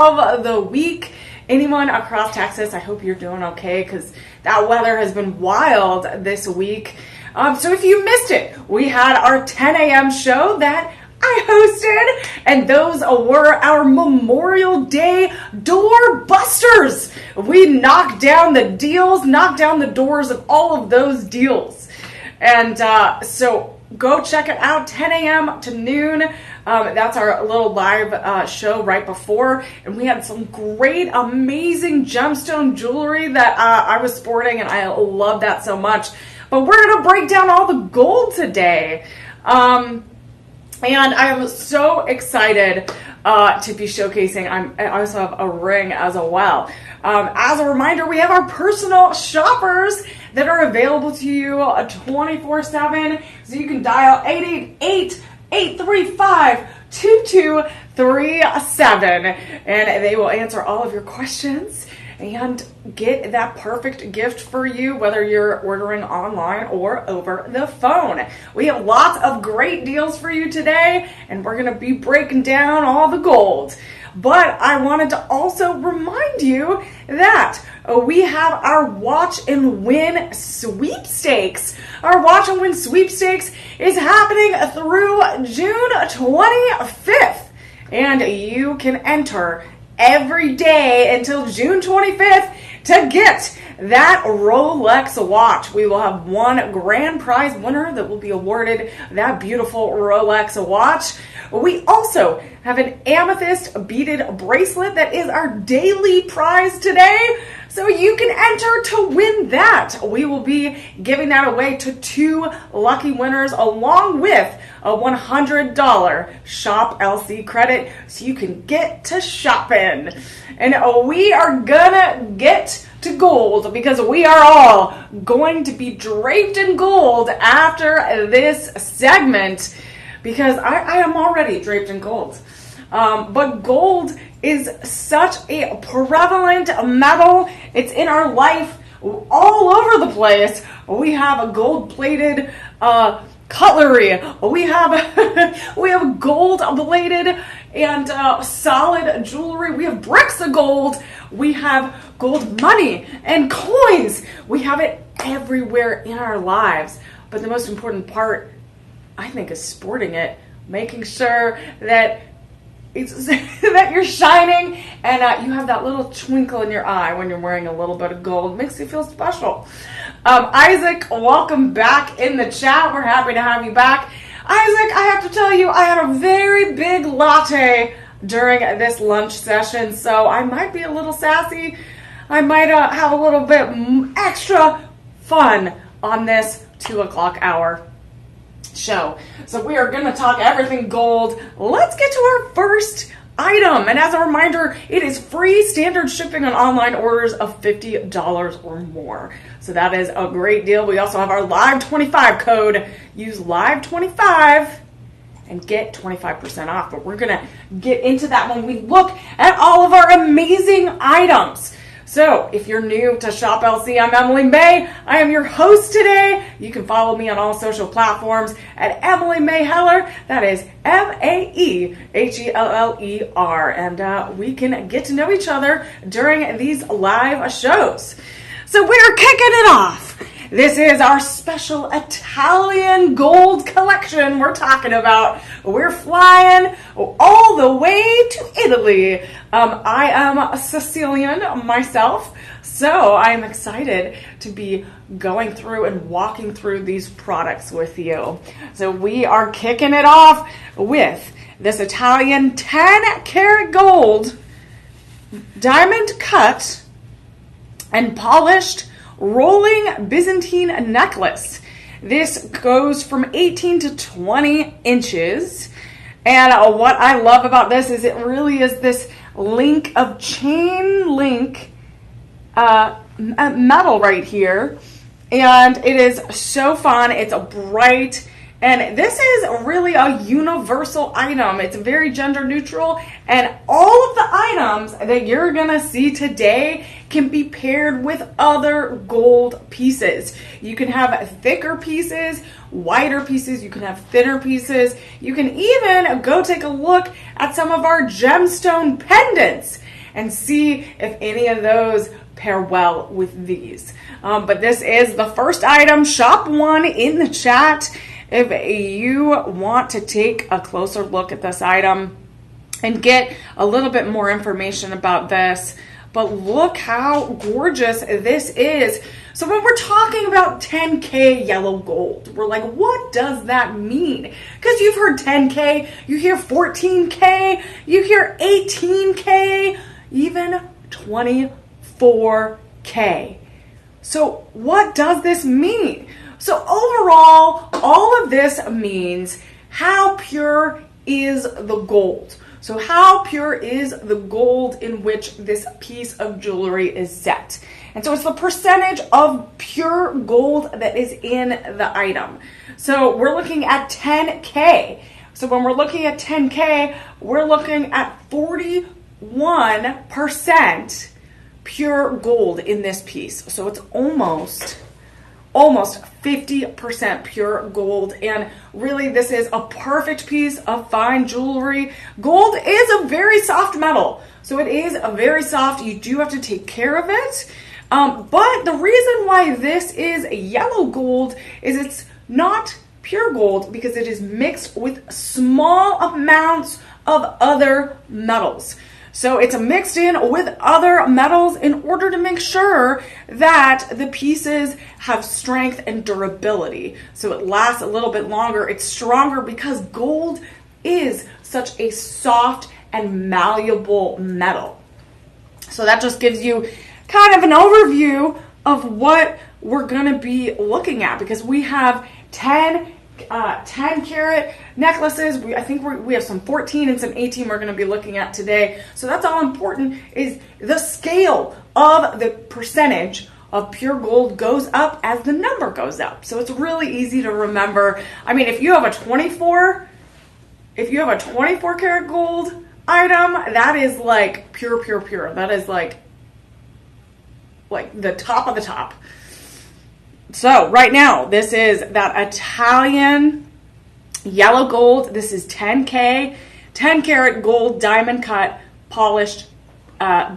of the week. Anyone across Texas, I hope you're doing okay because that weather has been wild this week. So if you missed it, we had our 10 a.m. show that I hosted, and those were our Memorial Day door busters. We knocked down the deals, knocked down the doors of all of those deals. And so go check it out, 10 a.m. to noon. That's our little live show right before. And we had some great, amazing gemstone jewelry that I was sporting, and I love that so much. But we're going to break down all the gold today. And I am so excited to be showcasing. I also have a ring as well. As a reminder, we have our personal shoppers that are available to you 24/7. So you can dial 888-835-2237, and they will answer all of your questions and get that perfect gift for you, whether you're ordering online or over the phone. We have lots of great deals for you today, and we're going to be breaking down all the gold. But I wanted to also remind you that we have our Watch and Win sweepstakes. Our Watch and Win sweepstakes is happening through June 25th, and you can enter every day until June 25th to get that Rolex watch. We will have one grand prize winner that will be awarded that beautiful Rolex watch. We also have an amethyst beaded bracelet that is our daily prize today. So you can enter to win that. We will be giving that away to 2 lucky winners along with a $100 Shop LC credit so you can get to shopping. And we are gonna get to gold because we are all going to be draped in gold after this segment because I am already draped in gold. But gold is such a prevalent metal. It's in our life all over the place. We have a gold-plated cutlery. We have gold-bladed and solid jewelry. We have bricks of gold. We have gold money and coins. We have it everywhere in our lives. But the most important part, I think, is sporting it, making sure that it's that you're shining and you have that little twinkle in your eye when you're wearing a little bit of gold. Makes you feel special. Isaac, welcome back in the chat. We're happy to have you back. Isaac, I have to tell you, I had a very big latte during this lunch session, so I might be a little sassy. I might have a little bit extra fun on this 2 o'clock hour show. So we are going to talk everything gold. Let's get to our first item. And as a reminder, it is free standard shipping on online orders of $50 or more. So that is a great deal. We also have our Live 25 code. Use Live 25 and get 25% off. But we're going to get into that when we look at all of our amazing items. So, if you're new to Shop LC, I'm Emily Mae. I am your host today. You can follow me on all social platforms at Emily Mae Heller. That is Maeheller. And we can get to know each other during these live shows. So, we're kicking it off. This is our special Italian gold collection we're talking about. We're flying all the way to Italy. I am a Sicilian myself, so I'm excited to be going through and walking through these products with you. So we are kicking it off with this Italian 10 karat gold, diamond cut, and polished rolling Byzantine necklace. This goes from 18 to 20 inches. And what I love about this is it really is this link of chain link metal right here. And it is so fun. It's a bright, and this is really a universal item. It's very gender neutral, and all of the items that you're gonna see today can be paired with other gold pieces. You can have thicker pieces, wider pieces, you can have thinner pieces. You can even go take a look at some of our gemstone pendants and see if any of those pair well with these. But this is the first item. Shop one in the chat if you want to take a closer look at this item and get a little bit more information about this. But look how gorgeous this is. So when we're talking about 10K yellow gold, we're like, what does that mean? Because you've heard 10K, you hear 14K, you hear 18K, even 24K. So what does this mean? So overall, all of this means how pure is the gold? So how pure is the gold in which this piece of jewelry is set? And so it's the percentage of pure gold that is in the item. So we're looking at 10K. So when we're looking at 10K, we're looking at 41% pure gold in this piece. So it's almost 50% pure gold, and really this is a perfect piece of fine jewelry. Gold is a very soft metal, so it is a very soft. You do have to take care of it, but the reason why this is yellow gold is it's not pure gold because it is mixed with small amounts of other metals. So it's mixed in with other metals in order to make sure that the pieces have strength and durability. So it lasts a little bit longer. It's stronger because gold is such a soft and malleable metal. So that just gives you kind of an overview of what we're going to be looking at, because we have 10 carat necklaces. I think we have some 14 and some 18 we're going to be looking at today. So that's all important, is the scale of the percentage of pure gold goes up as the number goes up. So it's really easy to remember. I mean, if you have a 24 karat gold item, that is like pure. That is like the top of the top. So right now, this is that Italian yellow gold. This is 10K, 10 karat gold, diamond cut, polished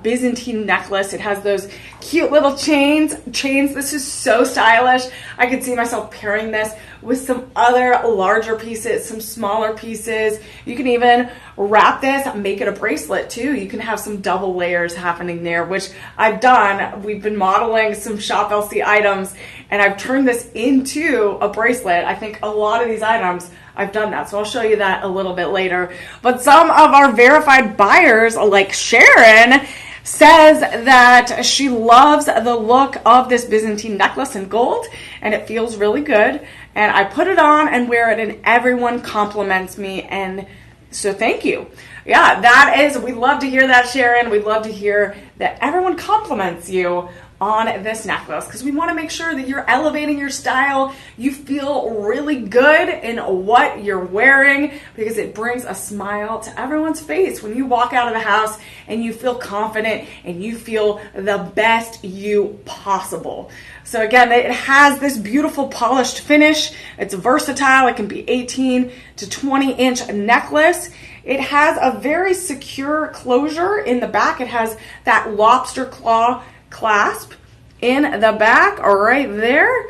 Byzantine necklace. It has those cute little chains. This is so stylish. I could see myself pairing this with some other larger pieces, some smaller pieces. You can even wrap this, make it a bracelet too. You can have some double layers happening there, which I've done. We've been modeling some Shop LC items, and I've turned this into a bracelet. I think a lot of these items, I've done that, so I'll show you that a little bit later. But some of our verified buyers, like Sharon, says that she loves the look of this Byzantine necklace in gold, and it feels really good. And I put it on and wear it, and everyone compliments me, and so thank you. Yeah, we love to hear that, Sharon. We'd love to hear that everyone compliments you on this necklace, because we want to make sure that you're elevating your style. You feel really good in what you're wearing, because it brings a smile to everyone's face when you walk out of the house and you feel confident and you feel the best you possible. So again, it has this beautiful polished finish. It's versatile. It can be 18 to 20 inch necklace. It has a very secure closure in the back. It has that lobster claw clasp in the back right there,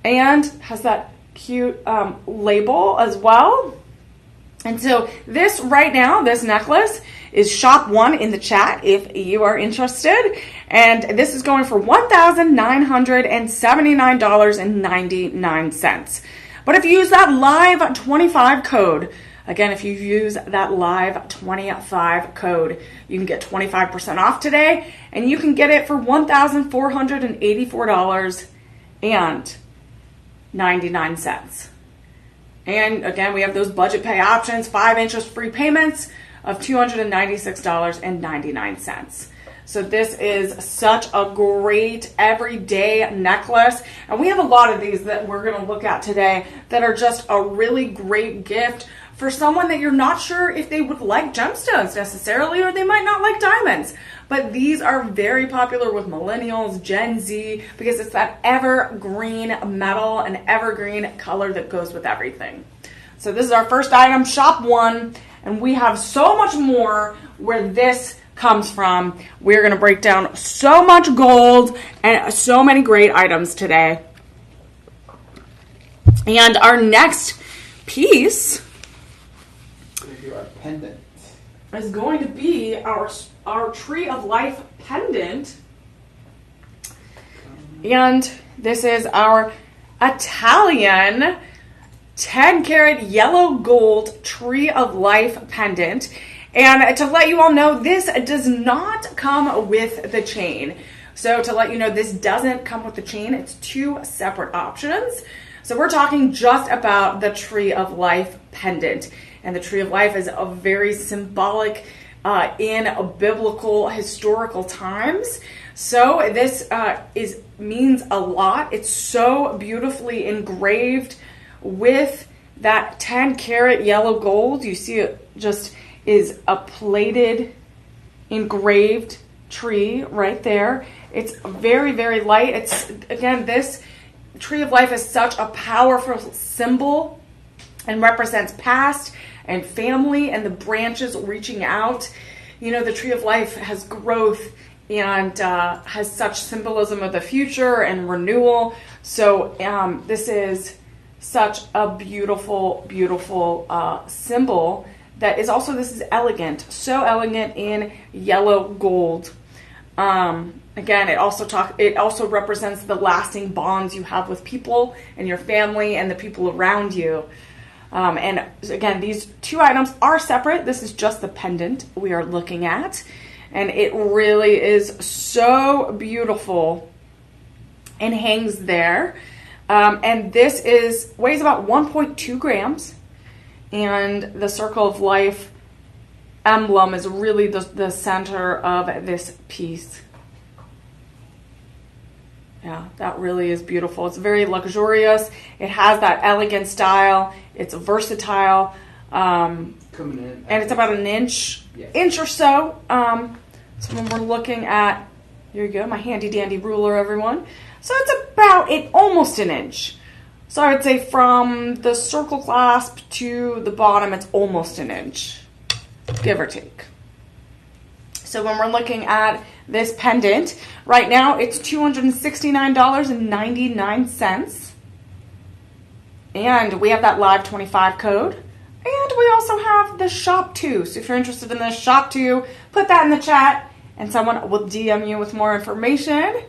and has that cute label as well. And so this right now, this necklace is shop one in the chat if you are interested, and this is going for $1,979.99. But if you use that live 25 code, again, if you use that live 25 code, you can get 25% off today, and you can get it for $1,484.99. And again, we have those budget pay options, 5 interest-free payments of $296.99. So this is such a great everyday necklace. And we have a lot of these that we're going to look at today that are just a really great gift for someone that you're not sure if they would like gemstones necessarily, or they might not like diamonds. But these are very popular with millennials, Gen Z, because it's that evergreen metal and evergreen color that goes with everything. So this is our first item, shop one, and we have so much more where this comes from. We're going to break down so much gold and so many great items today. And our next piece Our pendant is going to be our Tree of Life pendant. And this is our Italian 10 karat yellow gold Tree of Life pendant. And to let you all know, this does not come with the chain. So to let you know, this doesn't come with the chain. It's two separate options. So we're talking just about the Tree of Life pendant. And the Tree of Life is a very symbolic in biblical historical times. So this means a lot. It's so beautifully engraved with that 10 karat yellow gold. You see it just is a plated engraved tree right there. It's very, very light. It's, again, this Tree of Life is such a powerful symbol and represents past and family and the branches reaching out. You know, the Tree of Life has growth and has such symbolism of the future and renewal. So this is such a beautiful, beautiful symbol that is also, this is elegant. So elegant in yellow gold. Again, it also represents the lasting bonds you have with people and your family and the people around you. And again, these two items are separate. This is just the pendant we are looking at. And it really is so beautiful and hangs there. And this weighs about 1.2 grams. And the Circle of Life emblem is really the center of this piece. Yeah, that really is beautiful. It's very luxurious. It has that elegant style. It's versatile. And it's about an inch or so. So when we're looking at, here you go, my handy dandy ruler, everyone. So it's about almost an inch. So I would say from the circle clasp to the bottom, it's almost an inch, give or take. So when we're looking at this pendant, right now it's $269.99. And we have that live 25 code. And we also have the shop too. So if you're interested in this shop too, put that in the chat and someone will DM you with more information.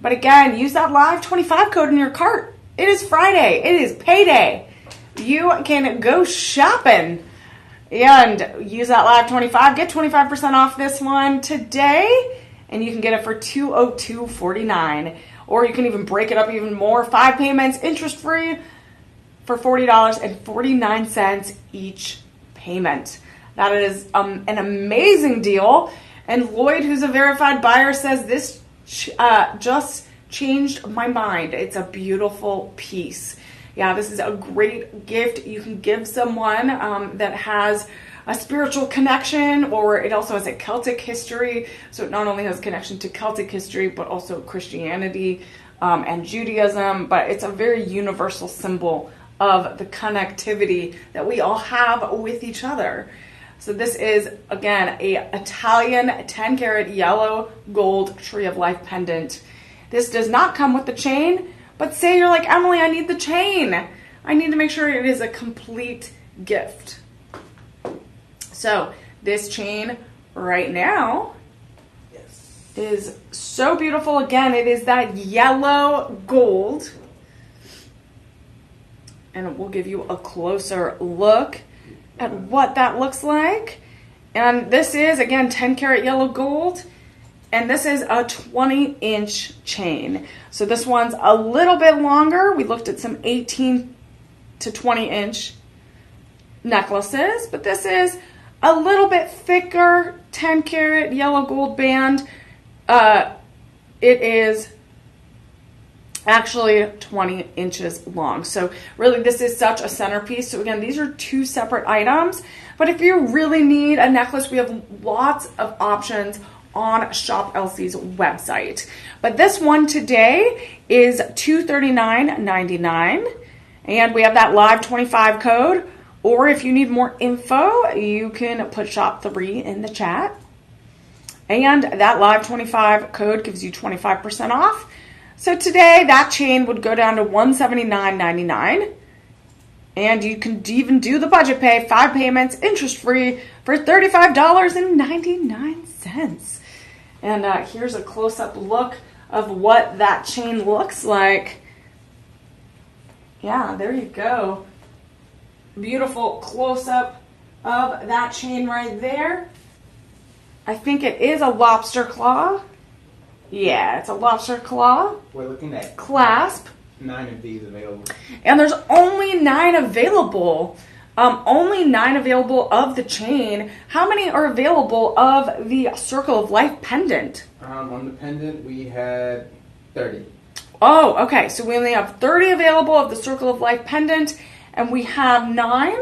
But again, use that live 25 code in your cart. It is Friday. It is payday. You can go shopping and use that live 25. Get 25% off this one today, and you can get it for $202.49. Or you can even break it up even more. 5 payments, interest-free, for $40.49 each payment. That is an amazing deal. And Lloyd, who's a verified buyer, says this just changed my mind. It's a beautiful piece. Yeah, this is a great gift you can give someone that has a spiritual connection, or it also has a Celtic history. So it not only has a connection to Celtic history, but also Christianity and Judaism. But it's a very universal symbol of the connectivity that we all have with each other. So this is, again, a Italian 10 karat yellow gold Tree of Life pendant. This does not come with the chain, but say you're like, Emily, I need the chain. I need to make sure it is a complete gift. So this chain right now is so beautiful. Again, it is that yellow gold. And we'll give you a closer look at what that looks like. And this is, again, 10 karat yellow gold. And this is a 20-inch chain. So this one's a little bit longer. We looked at some 18 to 20-inch necklaces. But this is a little bit thicker 10 karat yellow gold band. It is actually 20 inches long. So really this is such a centerpiece. So again, these are two separate items. But if you really need a necklace, we have lots of options on Shop Elsie's website. But this one today is $239.99. And we have that live 25 code. Or if you need more info, you can put shop 3 in the chat. And that Live 25 code gives you 25% off. So today that chain would go down to $179.99. And you can even do the budget pay, 5 payments, interest-free, for $35.99. And here's a close-up look of what that chain looks like. Yeah, there you go. Beautiful close-up of that chain right there. I think it is a lobster claw. Yeah, it's a lobster claw. We're looking at clasp. 9 of these available. And there's only 9 available. Only 9 available of the chain. How many are available of the Circle of Life pendant? On the pendant, we had 30. Oh, okay. So we only have 30 available of the Circle of Life pendant. And we have 9?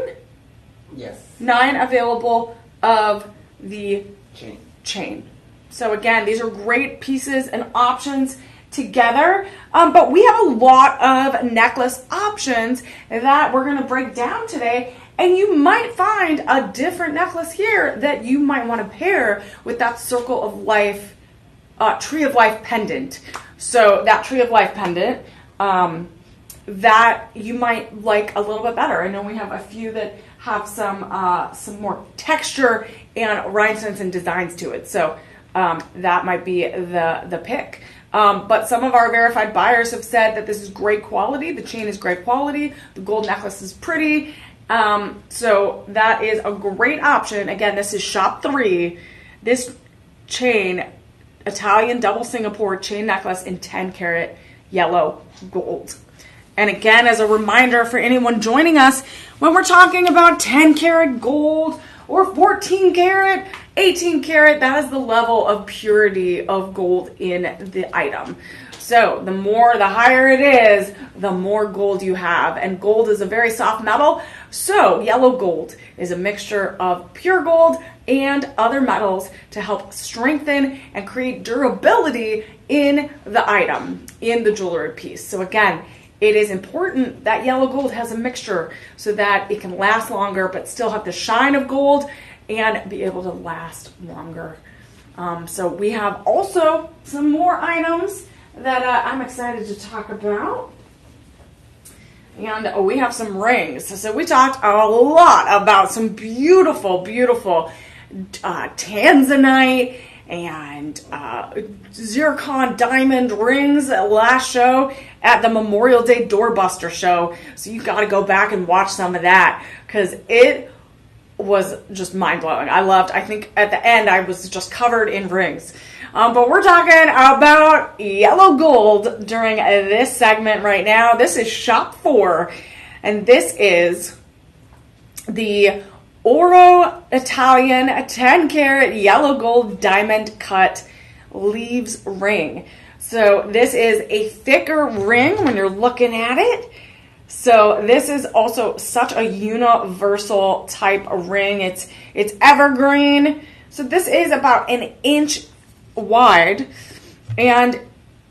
Yes. 9 available of the chain. So again, these are great pieces and options together, but we have a lot of necklace options that we're going to break down today, and you might find a different necklace here that you might want to pair with that Circle of Life Tree of Life pendant. So that Tree of Life pendant that you might like a little bit better. I know we have a few that have some more texture and rhinestones and designs to it, so that might be the pick. But some of our verified buyers have said that this is great quality. The chain is great quality. The gold necklace is pretty. So that is a great option. Again, this is shop 3. This chain, Italian double Singapore chain necklace in 10 karat yellow gold. And again, as a reminder for anyone joining us, when we're talking about 10 karat gold or 14 karat, 18 karat, that is the level of purity of gold in the item. So the higher it is, the more gold you have. And gold is a very soft metal. So yellow gold is a mixture of pure gold and other metals to help strengthen and create durability in the item, in the jewelry piece. So again, it is important that yellow gold has a mixture so that it can last longer but still have the shine of gold and be able to last longer. So we have also some more items that I'm excited to talk about. And we have some rings. So we talked a lot about some beautiful, beautiful tanzanite and zircon diamond rings last show at the Memorial Day Doorbuster show. So you got to go back and watch some of that because it was just mind-blowing. I think at the end I was just covered in rings. But we're talking about yellow gold during this segment right now. This is shop 4, and this is the Oro Italian 10 karat yellow gold diamond cut leaves ring. So this is a thicker ring when you're looking at it. So this is also such a universal type of ring. It's evergreen. So this is about an inch wide. And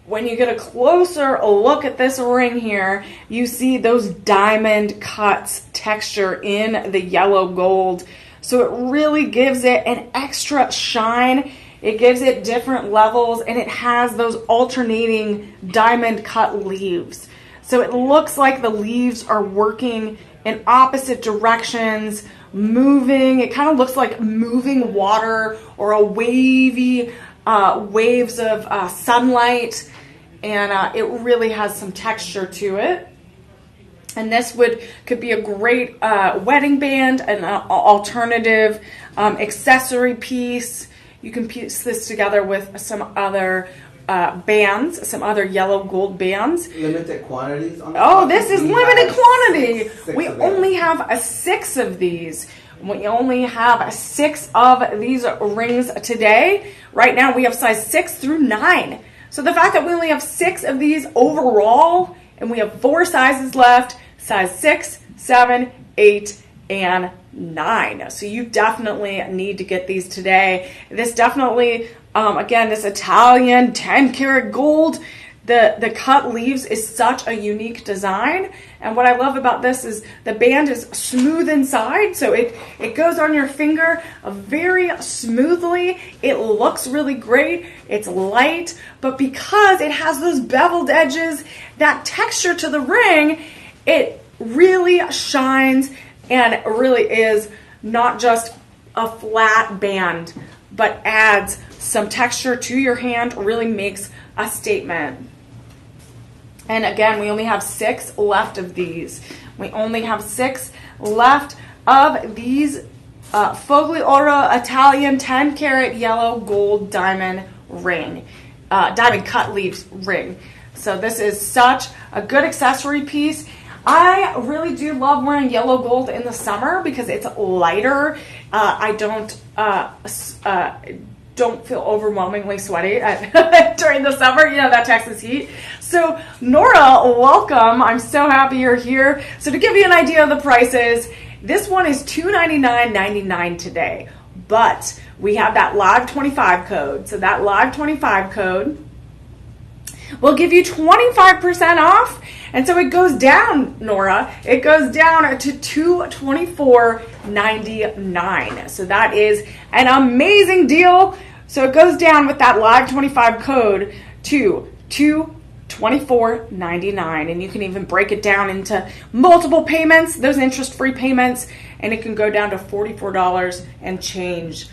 when you get a closer look at this ring here, you see those diamond cuts texture in the yellow gold. So it really gives it an extra shine. It gives it different levels, and it has those alternating diamond cut leaves. So it looks like the leaves are working in opposite directions, moving. It kind of looks like moving water or a wavy waves of sunlight. And it really has some texture to it. And this could be a great wedding band, an alternative accessory piece. You can piece this together with some other bands, some other yellow gold bands. Limited quantities on this is limited quantity. We only have 6 of these. We only have 6 of these rings today. Right now we have size 6 through 9. So the fact that we only have 6 of these overall, and we have 4 sizes left, size 6, 7, 8, and 9. So you definitely need to get these today. This definitely, again, this Italian 10 karat gold The cut leaves is such a unique design. And what I love about this is the band is smooth inside. So it goes on your finger very smoothly. It looks really great. It's light. But because it has those beveled edges, that texture to the ring, it really shines and really is not just a flat band, but adds some texture to your hand, really makes a statement. And again, we only have 6 left of these. We only have 6 left of these Fogli Oro Italian 10 karat yellow gold diamond ring, diamond cut leaves ring. So this is such a good accessory piece. I really do love wearing yellow gold in the summer because it's lighter. I don't feel overwhelmingly sweaty during the summer, that Texas heat. So Nora, welcome. I'm so happy you're here. So to give you an idea of the prices, this one is $299.99 today, but we have that live 25 code. So that live 25 code will give you 25% off. And so it goes down, Nora. It goes down to $224.99. So that is an amazing deal. So it goes down with that live 25 code to $224.99. And you can even break it down into multiple payments, those interest-free payments, and it can go down to $44 and change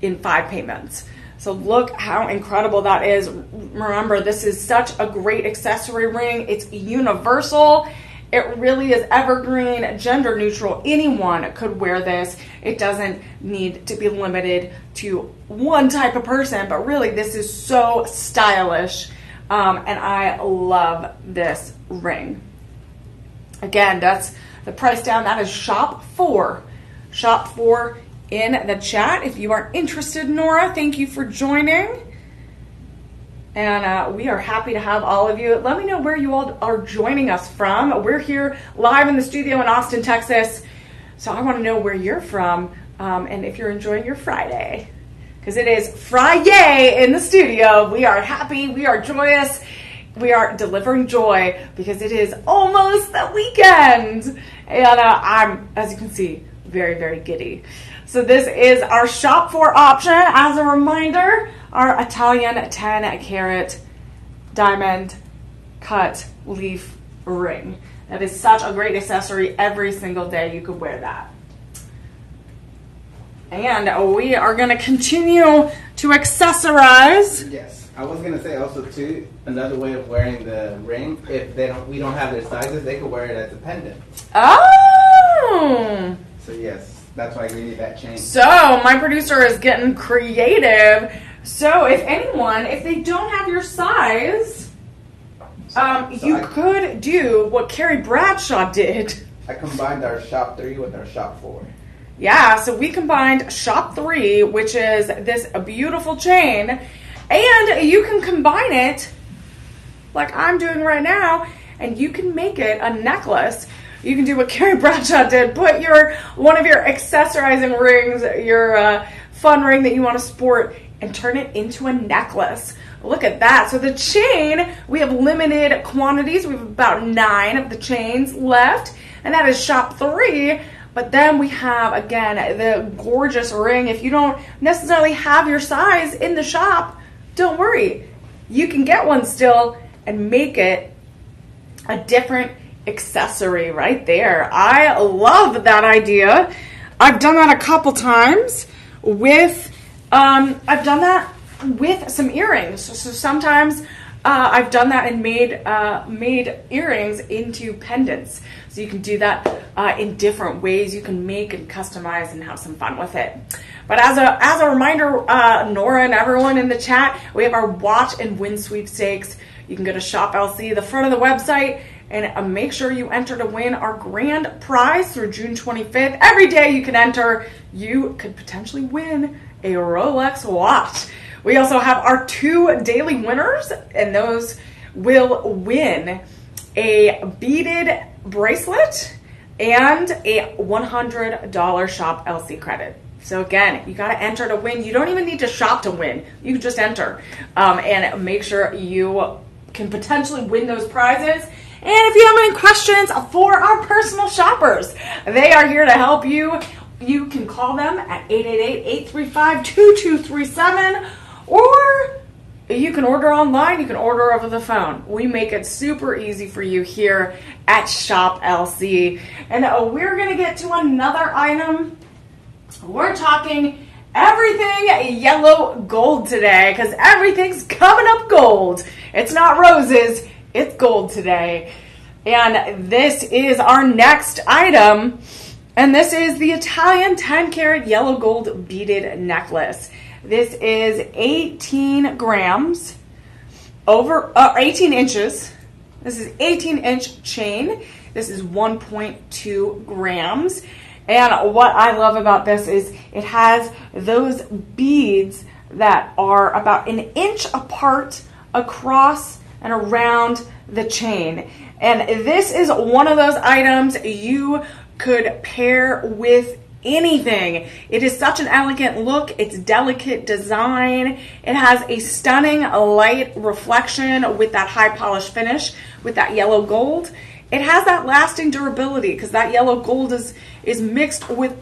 in 5 payments. So look how incredible that is. Remember, this is such a great accessory ring. It's universal. It really is evergreen, gender neutral. Anyone could wear this. It doesn't need to be limited to one type of person, but really this is so stylish. And I love this ring. Again, that's the price down. That is shop 4. Shop 4 in the chat. If you are interested, Nora, thank you for joining. And we are happy to have all of you. Let me know where you all are joining us from. We're here live in the studio in Austin, Texas. So I want to know where you're from and if you're enjoying your Friday. Because it is Friday in the studio. We are happy. We are joyous. We are delivering joy because it is almost the weekend. And I'm, as you can see, very, very giddy. So this is our shop 4 option. As a reminder, our Italian 10 karat diamond cut leaf ring. That is such a great accessory. Every single day you could wear that. And we are going to continue to accessorize. Yes, I was going to say also too, another way of wearing the ring, if we don't have their sizes, they could wear it as a pendant. Oh! So yes. That's why we need that chain. So my producer is getting creative. So if they don't have your size, you could do what Carrie Bradshaw did. I combined our shop 3 with our shop 4. Yeah, so we combined shop 3, which is this beautiful chain, and you can combine it like I'm doing right now, and you can make it a necklace. You can do what Carrie Bradshaw did. Put one of your accessorizing rings, your fun ring that you want to sport, and turn it into a necklace. Look at that. So the chain, we have limited quantities. We have about 9 of the chains left, and that is shop 3. But then we have, again, the gorgeous ring. If you don't necessarily have your size in the shop, don't worry. You can get one still and make it a different accessory right there. I love that idea. I've done that a couple times with some earrings. So sometimes I've done that and made earrings into pendants. So you can do that in different ways. You can make and customize and have some fun with it. But as a reminder, Nora and everyone in the chat, we have our watch and win sweepstakes. You can go to Shop LC, the front of the website, and make sure you enter to win our grand prize through June 25th. Every day you can enter. You could potentially win a Rolex watch. We also have our 2 daily winners, and those will win a beaded bracelet and a $100 Shop LC credit. So again, you got to enter to win. You don't even need to shop to win. You can just enter and make sure you can potentially win those prizes. And if you have any questions for our personal shoppers, they are here to help you. You can call them at 888-835-2237, or you can order online. You can order over the phone. We make it super easy for you here at Shop LC. And we're going to get to another item. We're talking everything yellow gold today, because everything's coming up gold. It's not roses, it's gold today. And this is our next item. And this is the Italian 10-karat yellow gold beaded necklace. This is 18 grams, over 18 inches. This is 18-inch chain. This is 1.2 grams. And what I love about this is it has those beads that are about an inch apart across and around the chain. And this is one of those items you could pair with anything. It is such an elegant look. It's delicate design. It has a stunning light reflection with that high polish finish with that yellow gold. It has that lasting durability because that yellow gold is mixed with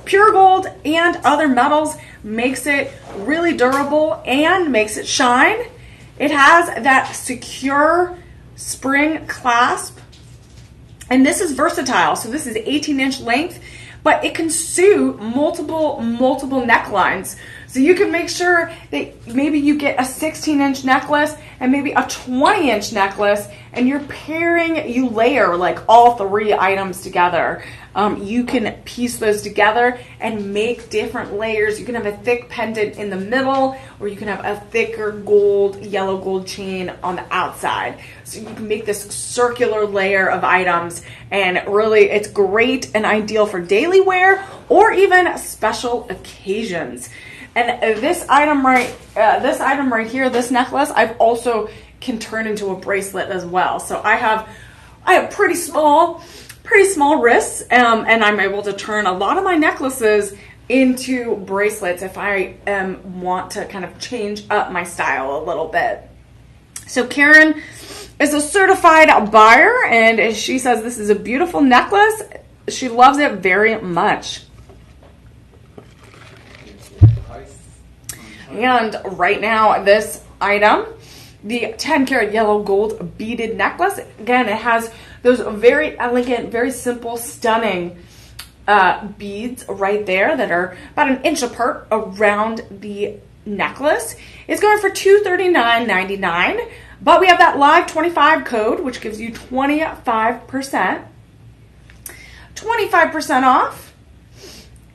pure gold and other metals, makes it really durable and makes it shine. It has that secure spring clasp, and this is versatile. So this is 18-inch length, but it can suit multiple necklines. So you can make sure that maybe you get a 16-inch necklace and maybe a 20-inch necklace, and you layer like all three items together. You can piece those together and make different layers. You can have a thick pendant in the middle, or you can have a thicker yellow gold chain on the outside. So you can make this circular layer of items, and really it's great and ideal for daily wear or even special occasions. And this item right here, this necklace, I've also can turn into a bracelet as well. So I have pretty small wrists, and I'm able to turn a lot of my necklaces into bracelets if I want to kind of change up my style a little bit. So Karen is a certified buyer, and she says this is a beautiful necklace. She loves it very much. And right now, this item, the 10-karat yellow gold beaded necklace, again, it has those very elegant, very simple, stunning beads right there that are about an inch apart around the necklace. It's going for $239.99, but we have that live 25 code, which gives you 25% off.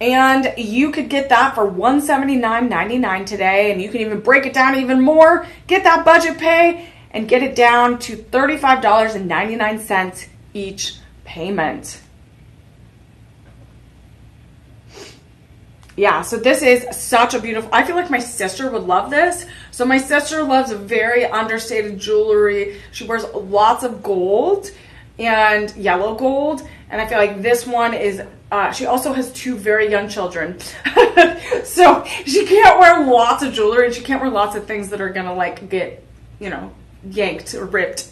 And you could get that for $179.99 today, and you can even break it down even more, get that budget pay, and get it down to $35.99 each payment. Yeah, so this is such a beautiful, I feel like my sister would love this. So my sister loves very understated jewelry. She wears lots of gold and yellow gold, and I feel like this one is, she also has two very young children. So she can't wear lots of jewelry, and she can't wear lots of things that are gonna like get, yanked or ripped.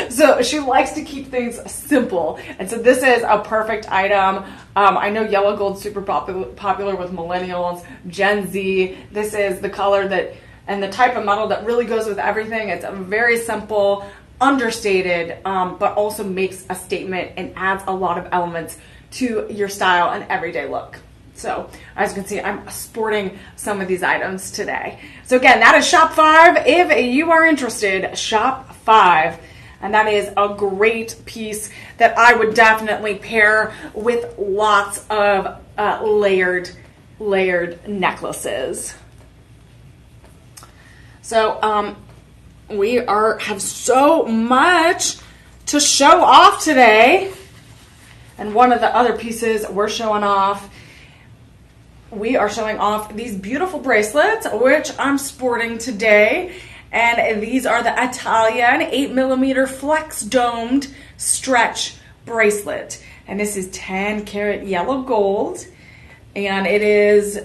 So she likes to keep things simple, and so this is a perfect item. I know yellow gold's super popular with millennials, Gen Z. This is the color that and the type of metal that really goes with everything. It's very simple, understated, but also makes a statement and adds a lot of elements to your style and everyday look. So as you can see, I'm sporting some of these items today. So again, that is Shop 5. If you are interested, Shop 5. And that is a great piece that I would definitely pair with lots of layered necklaces. So we have so much to show off today. And one of the other pieces we're showing off, we are showing off these beautiful bracelets, which I'm sporting today. And these are the Italian 8mm flex domed stretch bracelet. And this is 10 karat yellow gold. And it is,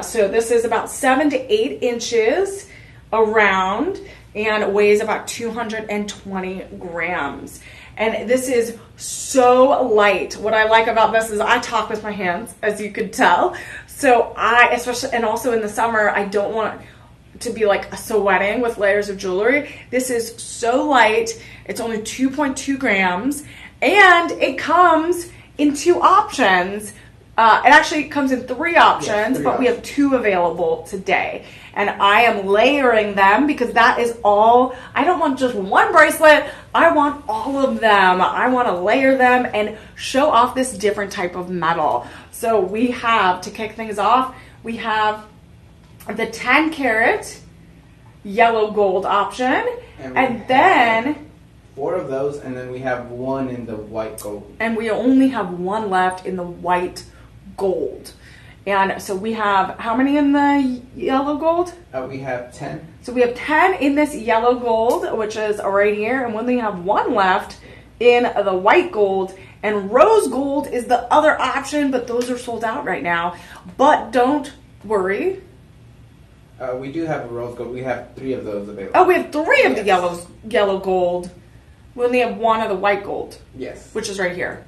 so this is about 7 to 8 inches around and weighs about 220 grams. And this is so light. What I like about this is I talk with my hands, as you could tell. So especially, and also in the summer, I don't want to be like sweating with layers of jewelry. This is so light. It's only 2.2 grams, and it comes in 2 options. It actually comes in 3 options, but we have 2 available today. And I am layering them because that is all. I don't want just one bracelet. I want all of them. I want to layer them and show off this different type of metal. So we have, to kick things off, we have the 10 karat yellow gold option. And then 4 of those, and then we have 1 in the white gold. And we only have 1 left in the white gold. And so we have, how many in the yellow gold? We have 10. So we have 10 in this yellow gold, which is right here. And we only have 1 left in the white gold. And rose gold is the other option, but those are sold out right now. But don't worry. We do have a rose gold. We have 3 of those available. Oh, we have 3 of the yellow gold. We only have 1 of the white gold. Yes. Which is right here.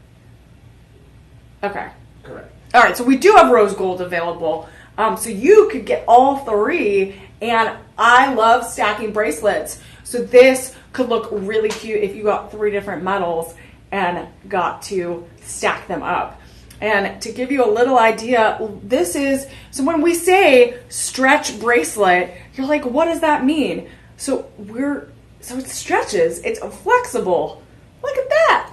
Okay. Correct. All right, so we do have rose gold available. So you could get all 3, and I love stacking bracelets. So this could look really cute if you got 3 different metals and got to stack them up. And to give you a little idea, this is, so when we say stretch bracelet, you're like, what does that mean? So it stretches, it's flexible. Look at that.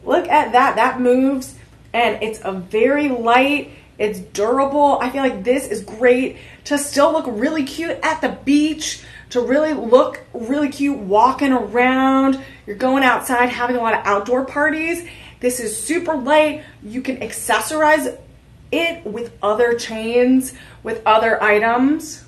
Look at that, that moves. And it's a very light, it's durable. I feel like this is great to still look really cute at the beach, to really look really cute walking around. You're going outside, having a lot of outdoor parties. This is super light. You can accessorize it with other chains, with other items.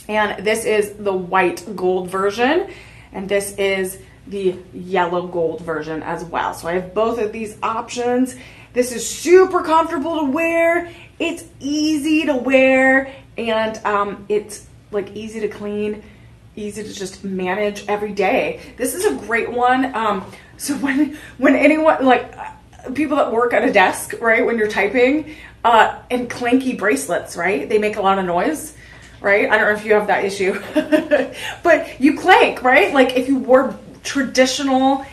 And this is the white gold version. And this is the yellow gold version as well. So I have both of these options. This is super comfortable to wear. It's easy to wear, and it's like easy to clean, easy to just manage every day. This is a great one. So when anyone, like people that work at a desk, right, when you're typing, and clanky bracelets, right, they make a lot of noise. Right? I don't know if you have that issue, but you clank, right? Like if you wore traditional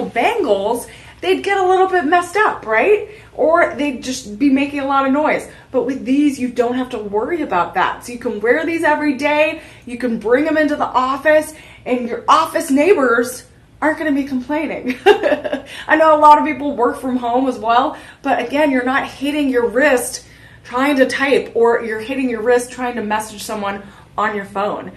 bangles, they'd get a little bit messed up, right? Or they'd just be making a lot of noise. But with these, you don't have to worry about that. So you can wear these every day. You can bring them into the office, and your office neighbors aren't going to be complaining. I know a lot of people work from home as well, but again, you're not hitting your wrist trying to type, or you're hitting your wrist trying to message someone on your phone.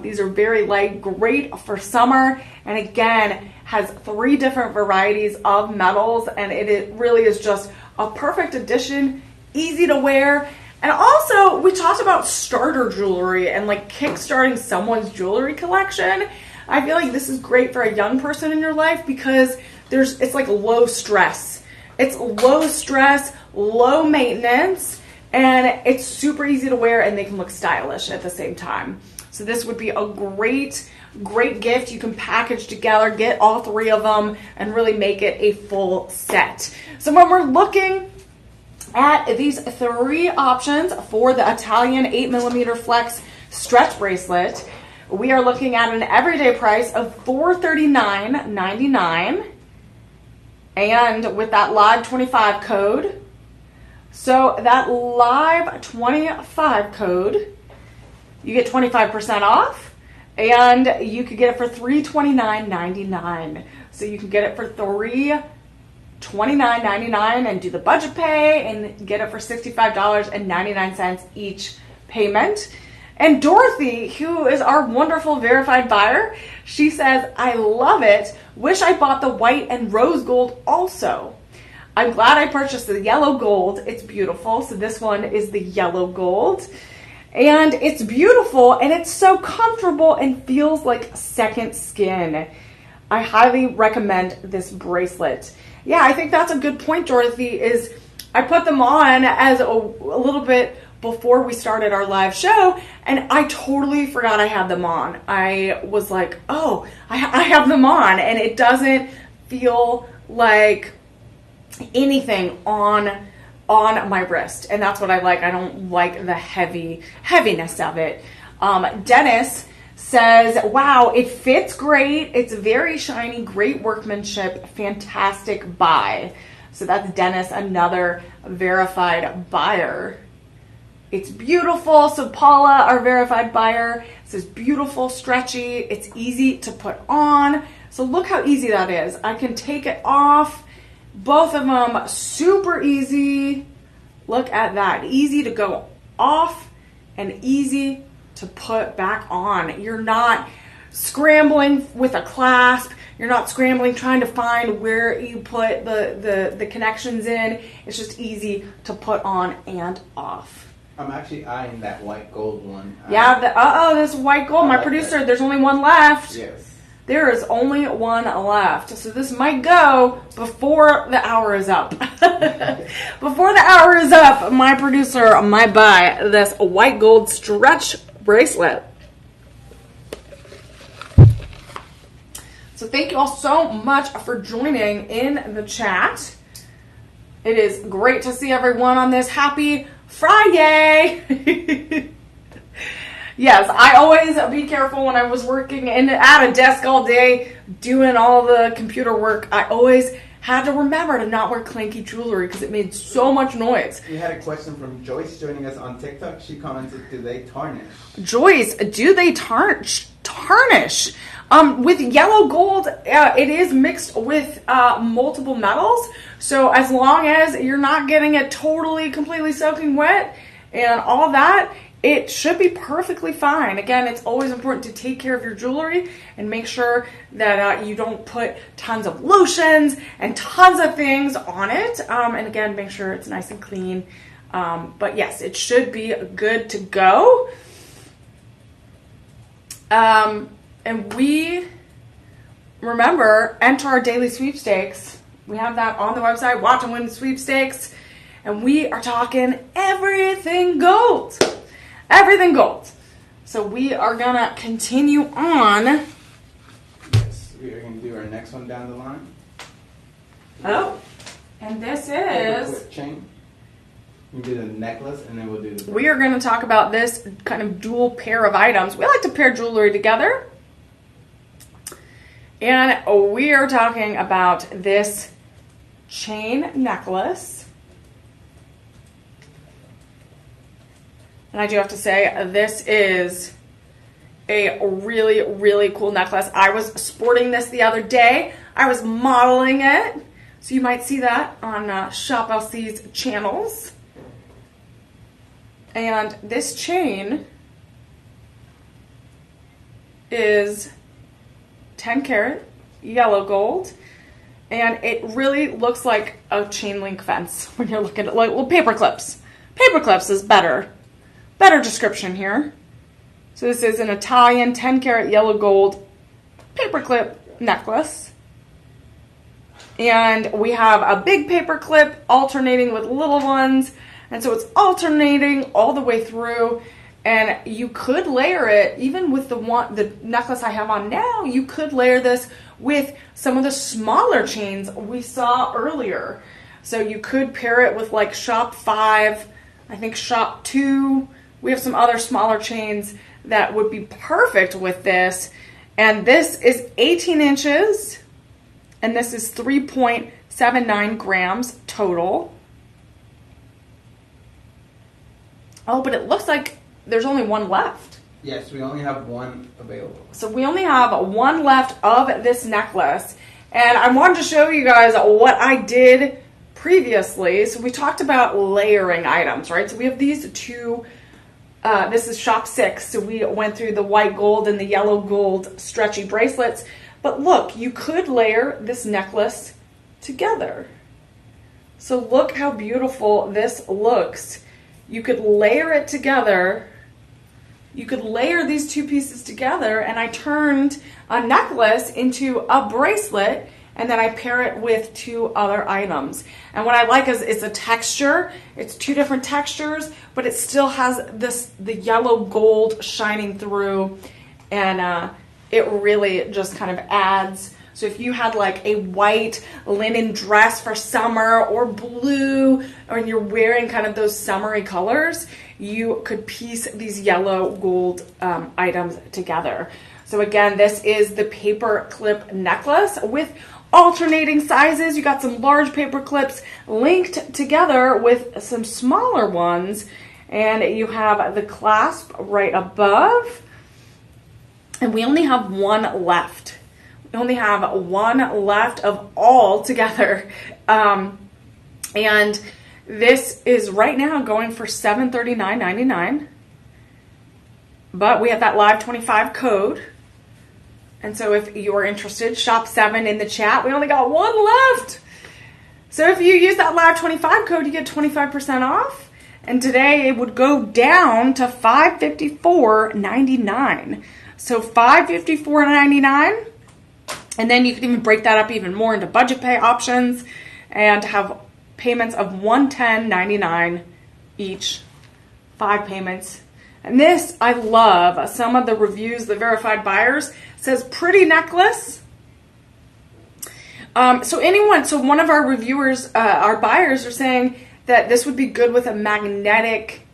These are very light, great for summer, and again, has 3 different varieties of metals, and it really is just a perfect addition, easy to wear. And also, we talked about starter jewelry and like kickstarting someone's jewelry collection. I feel like this is great for a young person in your life because it's like low stress. It's low stress, low maintenance, and it's super easy to wear, and they can look stylish at the same time. So this would be a great gift. You can package together, get all 3 of them, and really make it a full set. So when we're looking at these 3 options for the Italian 8mm flex stretch bracelet, we are looking at an everyday price of $439.99, and with that live 25 code. So that live 25 code, you get 25% off, and you could get it for $329.99. So you can get it for $329.99 and do the budget pay and get it for $65.99 each payment. And Dorothy, who is our wonderful verified buyer, she says, I love it. Wish I bought the white and rose gold also. I'm glad I purchased the yellow gold. It's beautiful. So this one is the yellow gold. And it's beautiful, and it's so comfortable and feels like second skin. I highly recommend this bracelet. Yeah, I think that's a good point, Dorothy, is I put them on as a little bit before we started our live show, and I totally forgot I had them on. I was like, oh, I have them on, and it doesn't feel like anything on my wrist, and that's what I like. I don't like the heaviness of it. Dennis says, wow, it fits great. It's very shiny, great workmanship, fantastic buy. So that's Dennis, another verified buyer. It's beautiful. So Paula, our verified buyer, says beautiful, stretchy. It's easy to put on. So look how easy that is. I can take it off. Both of them super easy. Look at that. Easy to go off and easy to put back on. You're not scrambling with a clasp. You're not scrambling trying to find where you put the connections in. It's just easy to put on and off. I'm actually eyeing that white gold one. Yeah, this white gold. My producer, that. There's only one left. Yes. There is only one left. So this might go before the hour is up. Before the hour is up, my producer might buy this white gold stretch bracelet. So thank you all so much for joining in the chat. It is great to see everyone on this happy Friday. Yes, I always be careful when I was working at a desk all day doing all the computer work. I always had to remember to not wear clanky jewelry because it made so much noise. We had a question from Joyce joining us on TikTok. She commented, do they tarnish? Joyce, do they tarnish? With yellow gold, it is mixed with multiple metals. So as long as you're not getting it completely soaking wet and all that, it should be perfectly fine. Again, it's always important to take care of your jewelry and make sure that you don't put tons of lotions and tons of things on it. And again, make sure it's nice and clean. But yes, it should be good to go. And we, remember, enter our daily sweepstakes. We have that on the website, Watch and Win Sweepstakes. And we are talking everything gold. Everything gold. So we are going to continue on. Yes, we are going to do our next one down the line. Oh, and this is... Quick chain. You do the necklace and then we'll do the... We are going to talk about this kind of dual pair of items. We like to pair jewelry together. And we are talking about this chain necklace. And I do have to say, this is a really, really cool necklace. I was sporting this the other day. I was modeling it. So you might see that on Shop LC's channels. And this chain is 10 karat yellow gold. And it really looks like a chain link fence when you're looking at like paper clips. Paper clips is better description here. So this is an Italian 10 karat yellow gold paperclip necklace. And we have a big paperclip alternating with little ones. And so it's alternating all the way through. And you could layer it, even with the necklace I have on now, you could layer this with some of the smaller chains we saw earlier. So you could pair it with like Shop 5, I think Shop 2. We have some other smaller chains that would be perfect with this. And this is 18 inches. And this is 3.79 grams total. Oh, but it looks like there's only one left. Yes, we only have one available. So we only have one left of this necklace. And I wanted to show you guys what I did previously. So we talked about layering items, right? So we have these two. This is Shop 6, so we went through the white gold and the yellow gold stretchy bracelets. But look, you could layer this necklace together. So look how beautiful this looks. You could layer it together. You could layer these two pieces together, and I turned a necklace into a bracelet, and then I pair it with 2 other items. And what I like is it's a texture. It's 2 different textures, but it still has the yellow gold shining through, and it really just kind of adds. So if you had like a white linen dress for summer or blue, or you're wearing kind of those summery colors, you could piece these yellow gold items together. So again, this is the paper clip necklace with alternating sizes. You got some large paper clips linked together with some smaller ones, and you have the clasp right above, and we only have 1 left. We only have 1 left of all together, and this is right now going for $739.99, but we have that live 25 code. And so if you're interested, shop 7 in the chat. We only got 1 left. So if you use that live 25 code, you get 25% off. And today it would go down to $554.99. So $554.99. And then you can even break that up even more into budget pay options and have payments of $110.99 each. 5 payments. And this, I love. Some of the reviews, the verified buyers, says pretty necklace. So one of our reviewers, our buyers are saying that this would be good with a magnetic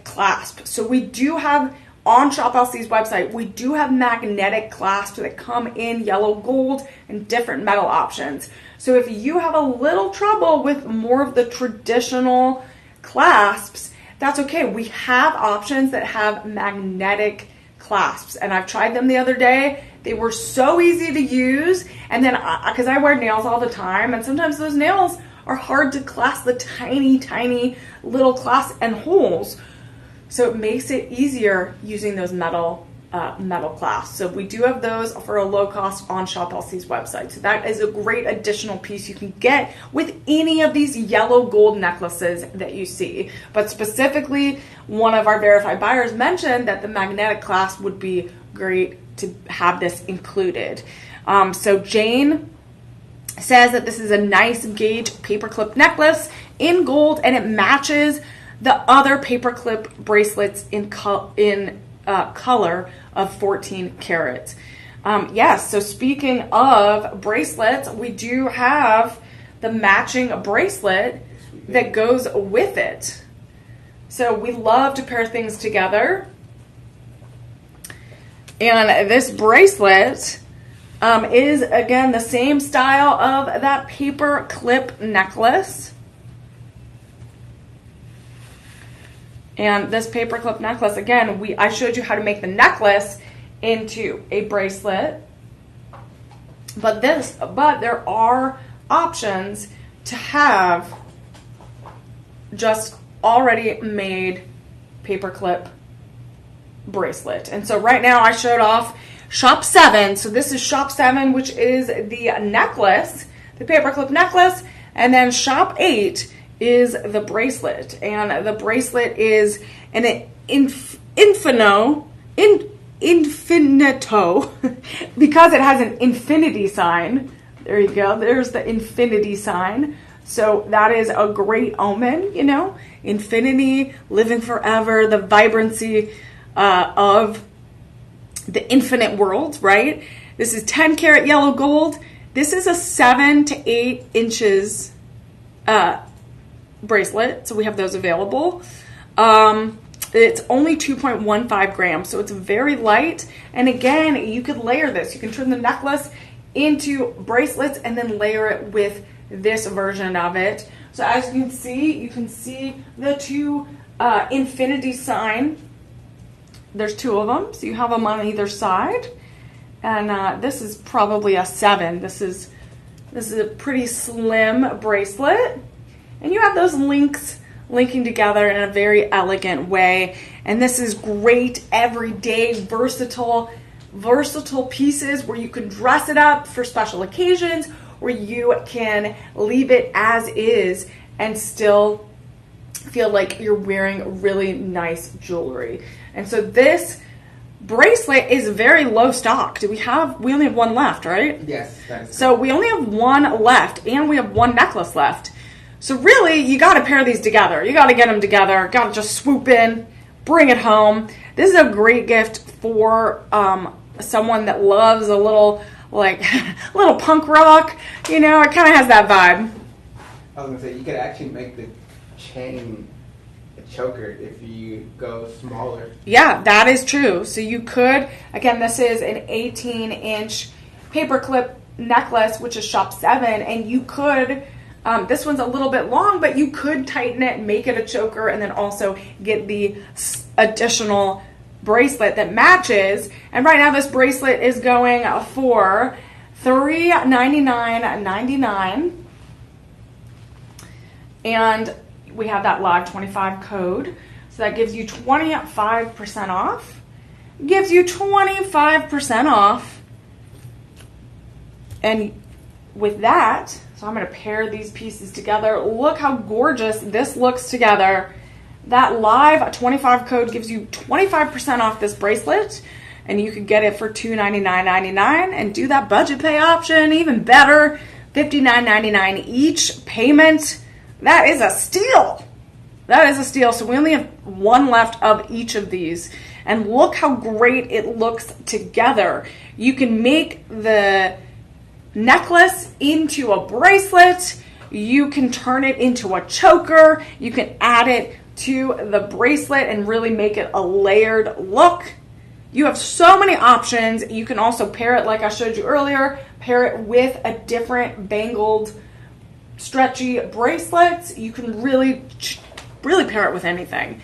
clasp. So we do have on Shop LC's website, we do have magnetic clasps that come in yellow gold and different metal options. So if you have a little trouble with more of the traditional clasps, that's okay. We have options that have magnetic clasps, and I've tried them the other day. They were so easy to use, and then because I wear nails all the time, and sometimes those nails are hard to clasp the tiny little clasps and holes, so it makes it easier using those metal clasps. So we do have those for a low cost on Shop LC's website. So that is a great additional piece you can get with any of these yellow gold necklaces that you see. But specifically, one of our verified buyers mentioned that the magnetic clasp would be great to have this included. So Jane says that this is a nice gauge paperclip necklace in gold, and it matches the other paperclip bracelets in color of 14 karat. Yes, so speaking of bracelets, we do have the matching bracelet that goes with it. So we love to pair things together. And this bracelet is, again, the same style of that paper clip necklace. And this paperclip necklace, again, I showed you how to make the necklace into a bracelet. But there are options to have just already made paperclip bracelet. And so right now I showed off Shop 7. So this is Shop 7, which is the necklace, the paperclip necklace, and then Shop 8 is the bracelet, and the bracelet is an infinito because it has an infinity sign. There you go. There's the infinity sign. So that is a great omen, you know, infinity, living forever, the vibrancy of the infinite world, right? This is 10 karat yellow gold. This is a 7 to 8 inches bracelet, so we have those available. It's only 2.15 grams, so it's very light. And again, you could layer this. You can turn the necklace into bracelets and then layer it with this version of it. So as you can see the 2 infinity sign. There's 2 of them, so you have them on either side. And this is probably a 7. This is a pretty slim bracelet. And you have those linking together in a very elegant way. And this is great, everyday, versatile pieces where you can dress it up for special occasions, where you can leave it as is and still feel like you're wearing really nice jewelry. And so this bracelet is very low stock. We only have one left, right? Yes. So we only have one left, and we have one necklace left. So really, you got to pair these together. You got to get them together. Got to just swoop in, bring it home. This is a great gift for someone that loves a little, like, a little punk rock. You know, it kind of has that vibe. I was going to say, you could actually make the chain a choker if you go smaller. Yeah, that is true. So you could, again, this is an 18-inch paperclip necklace, which is shop 7, and you could, this one's a little bit long, but you could tighten it, make it a choker, and then also get the additional bracelet that matches. And right now this bracelet is going for $399.99. And we have that live 25 code. So that gives you 25% off. Gives you 25% off. And with that, so I'm going to pair these pieces together. Look how gorgeous this looks together. That live 25 code gives you 25% off this bracelet. And you could get it for $299.99 and do that budget pay option even better. $59.99 each payment. That is a steal. That is a steal. So we only have one left of each of these. And look how great it looks together. You can make the necklace into a bracelet. You can turn it into a choker. You can add it to the bracelet and really make it a layered look. You have so many options. You can also pair it, like I showed you earlier, pair it with a different bangled stretchy bracelets. You can really pair it with anything.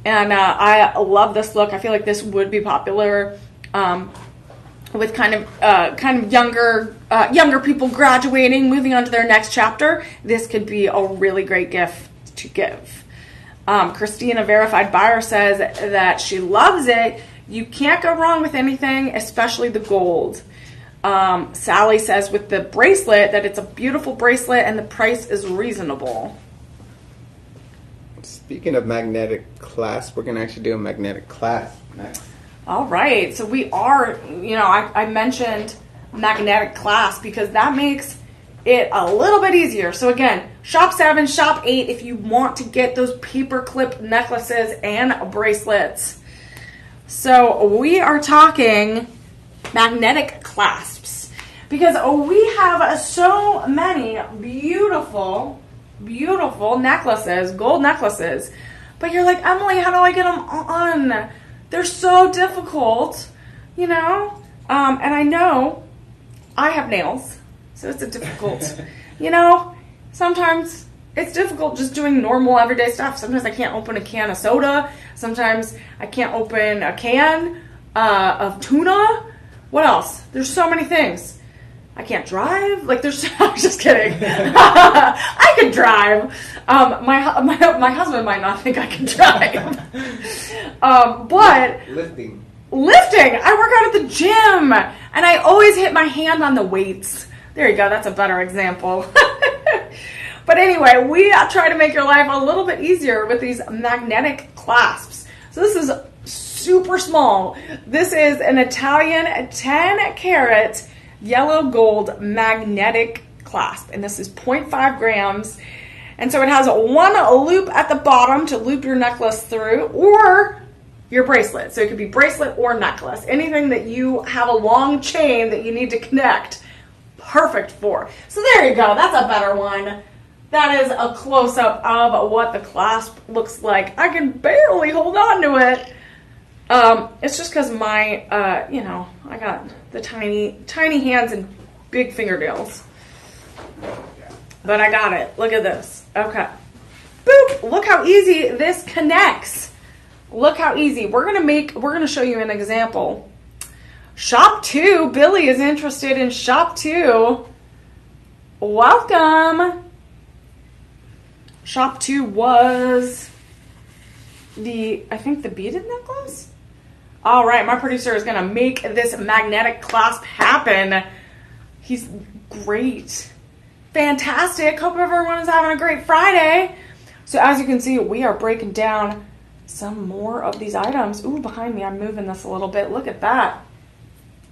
And I love this look. I feel like this would be popular with kind of younger people graduating, moving on to their next chapter. This could be a really great gift to give. Christina, verified buyer, says that she loves it. You can't go wrong with anything, especially the gold. Sally says with the bracelet that it's a beautiful bracelet and the price is reasonable. Speaking of magnetic clasp, we're going to actually do a magnetic clasp next. All right. So we are, I mentioned magnetic clasp because that makes it a little bit easier. So again, shop 7, shop 8 if you want to get those paperclip necklaces and bracelets. So we are talking magnetic clasps because we have so many beautiful necklaces, gold necklaces, but you're like, Emily, how do I get them on? They're so difficult, and I know I have nails, so it's a difficult, sometimes it's difficult just doing normal everyday stuff. Sometimes I can't open a can of soda. Sometimes I can't open a can of tuna. What else? There's so many things. I can't drive. I'm just kidding. I could drive. My husband might not think I can drive. But lifting. I work out at the gym, and I always hit my hand on the weights. There you go. That's a better example. But anyway, we try to make your life a little bit easier with these magnetic clasps. So this is super small. This is an Italian 10-carat yellow gold magnetic clasp, and this is 0.5 grams. And so it has one loop at the bottom to loop your necklace through, or your bracelet. So it could be bracelet or necklace. Anything that you have a long chain that you need to connect, perfect for. So there you go. That's a better one. That is a close-up of what the clasp looks like. I can barely hold on to it. It's just because my, I got the tiny hands and big fingernails. But I got it. Look at this. Okay. Boop! Look how easy this connects. Look how easy. We're gonna show you an example. Shop 2. Billy is interested in Shop 2. Welcome. Shop 2 was the beaded necklace? All right, my producer is going to make this magnetic clasp happen. He's great. Fantastic. Hope everyone is having a great Friday. So as you can see, we are breaking down some more of these items. Ooh, behind me, I'm moving this a little bit. Look at that.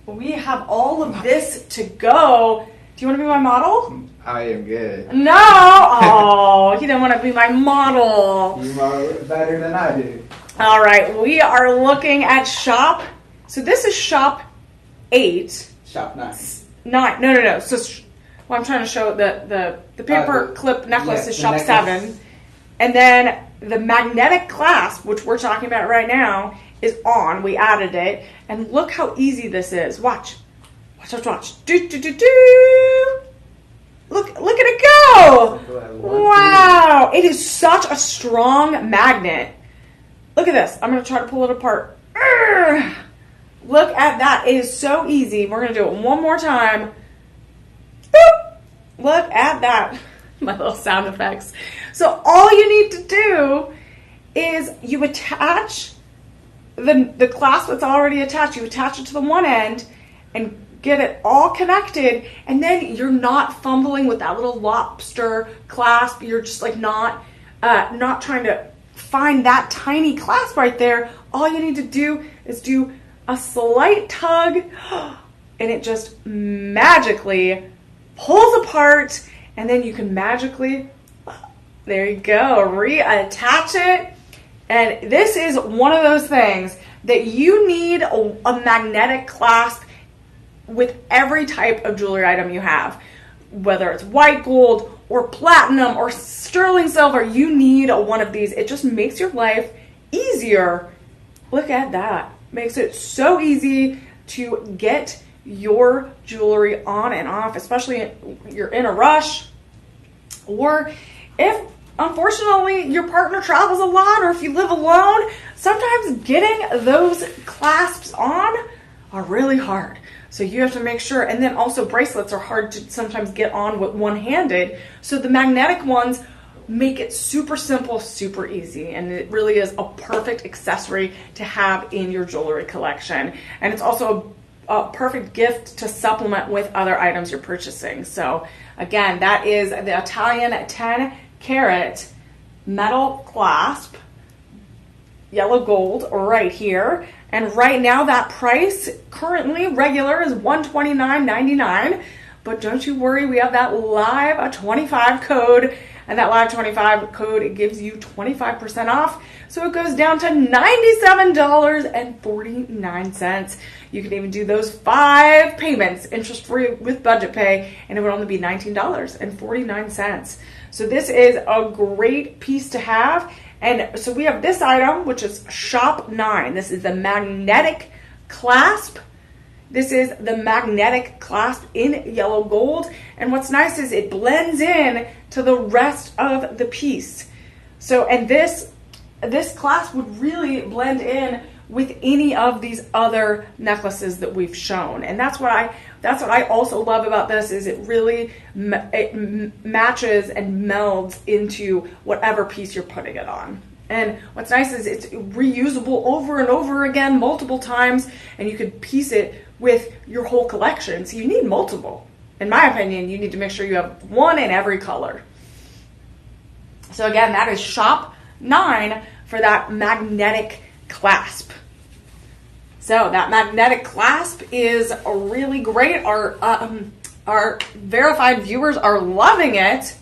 We have all of this to go. Do you want to be my model? I am good. No! Oh, he didn't want to be my model. You model it better than I do. All right, we are looking at shop. So this is shop 8. Shop 9. 9. No. So I'm trying to show the paper clip necklace is shop necklace. 7. And then the magnetic clasp, which we're talking about right now, is on. We added it. And look how easy this is. Watch. Do. Look at it go. Wow. It is such a strong magnet. Look at this. I'm going to try to pull it apart. Look at that. It is so easy. We're going to do it one more time. Boop. Look at that. My little sound effects. So all you need to do is you attach the clasp that's already attached. You attach it to the one end and get it all connected, and then you're not fumbling with that little lobster clasp. You're just like not trying to find that tiny clasp right there. All you need to do is do a slight tug, and it just magically pulls apart, and then you can magically, there you go, reattach it. And this is one of those things that you need a magnetic clasp with every type of jewelry item you have. Whether it's white gold or platinum or sterling silver, you need one of these. It just makes your life easier. Look at that. Makes it so easy to get your jewelry on and off, especially if you're in a rush, or if unfortunately your partner travels a lot, or if you live alone. Sometimes getting those clasps on are really hard. So you have to make sure, and then also bracelets are hard to sometimes get on with one-handed. So the magnetic ones make it super simple, super easy, and it really is a perfect accessory to have in your jewelry collection. And it's also a perfect gift to supplement with other items you're purchasing. So again, that is the Italian 10-carat metal clasp, yellow gold right here. And right now that price currently regular is $129.99, but don't you worry, we have that live 25 code, and that live 25 code, it gives you 25% off. So it goes down to $97.49. You can even do those 5 payments interest-free with budget pay, and it would only be $19.49. So this is a great piece to have. And so we have this item, which is shop 9. This is the magnetic clasp. This is the magnetic clasp in yellow gold. And what's nice is it blends in to the rest of the piece. So, and this clasp would really blend in with any of these other necklaces that we've shown. And that's what I also love about this, is it really matches and melds into whatever piece you're putting it on. And what's nice is it's reusable over and over again multiple times, and you could piece it with your whole collection. So you need multiple. In my opinion, you need to make sure you have one in every color. So again, that is shop 9 for that magnetic clasp. So that magnetic clasp is really great. Our verified viewers are loving it.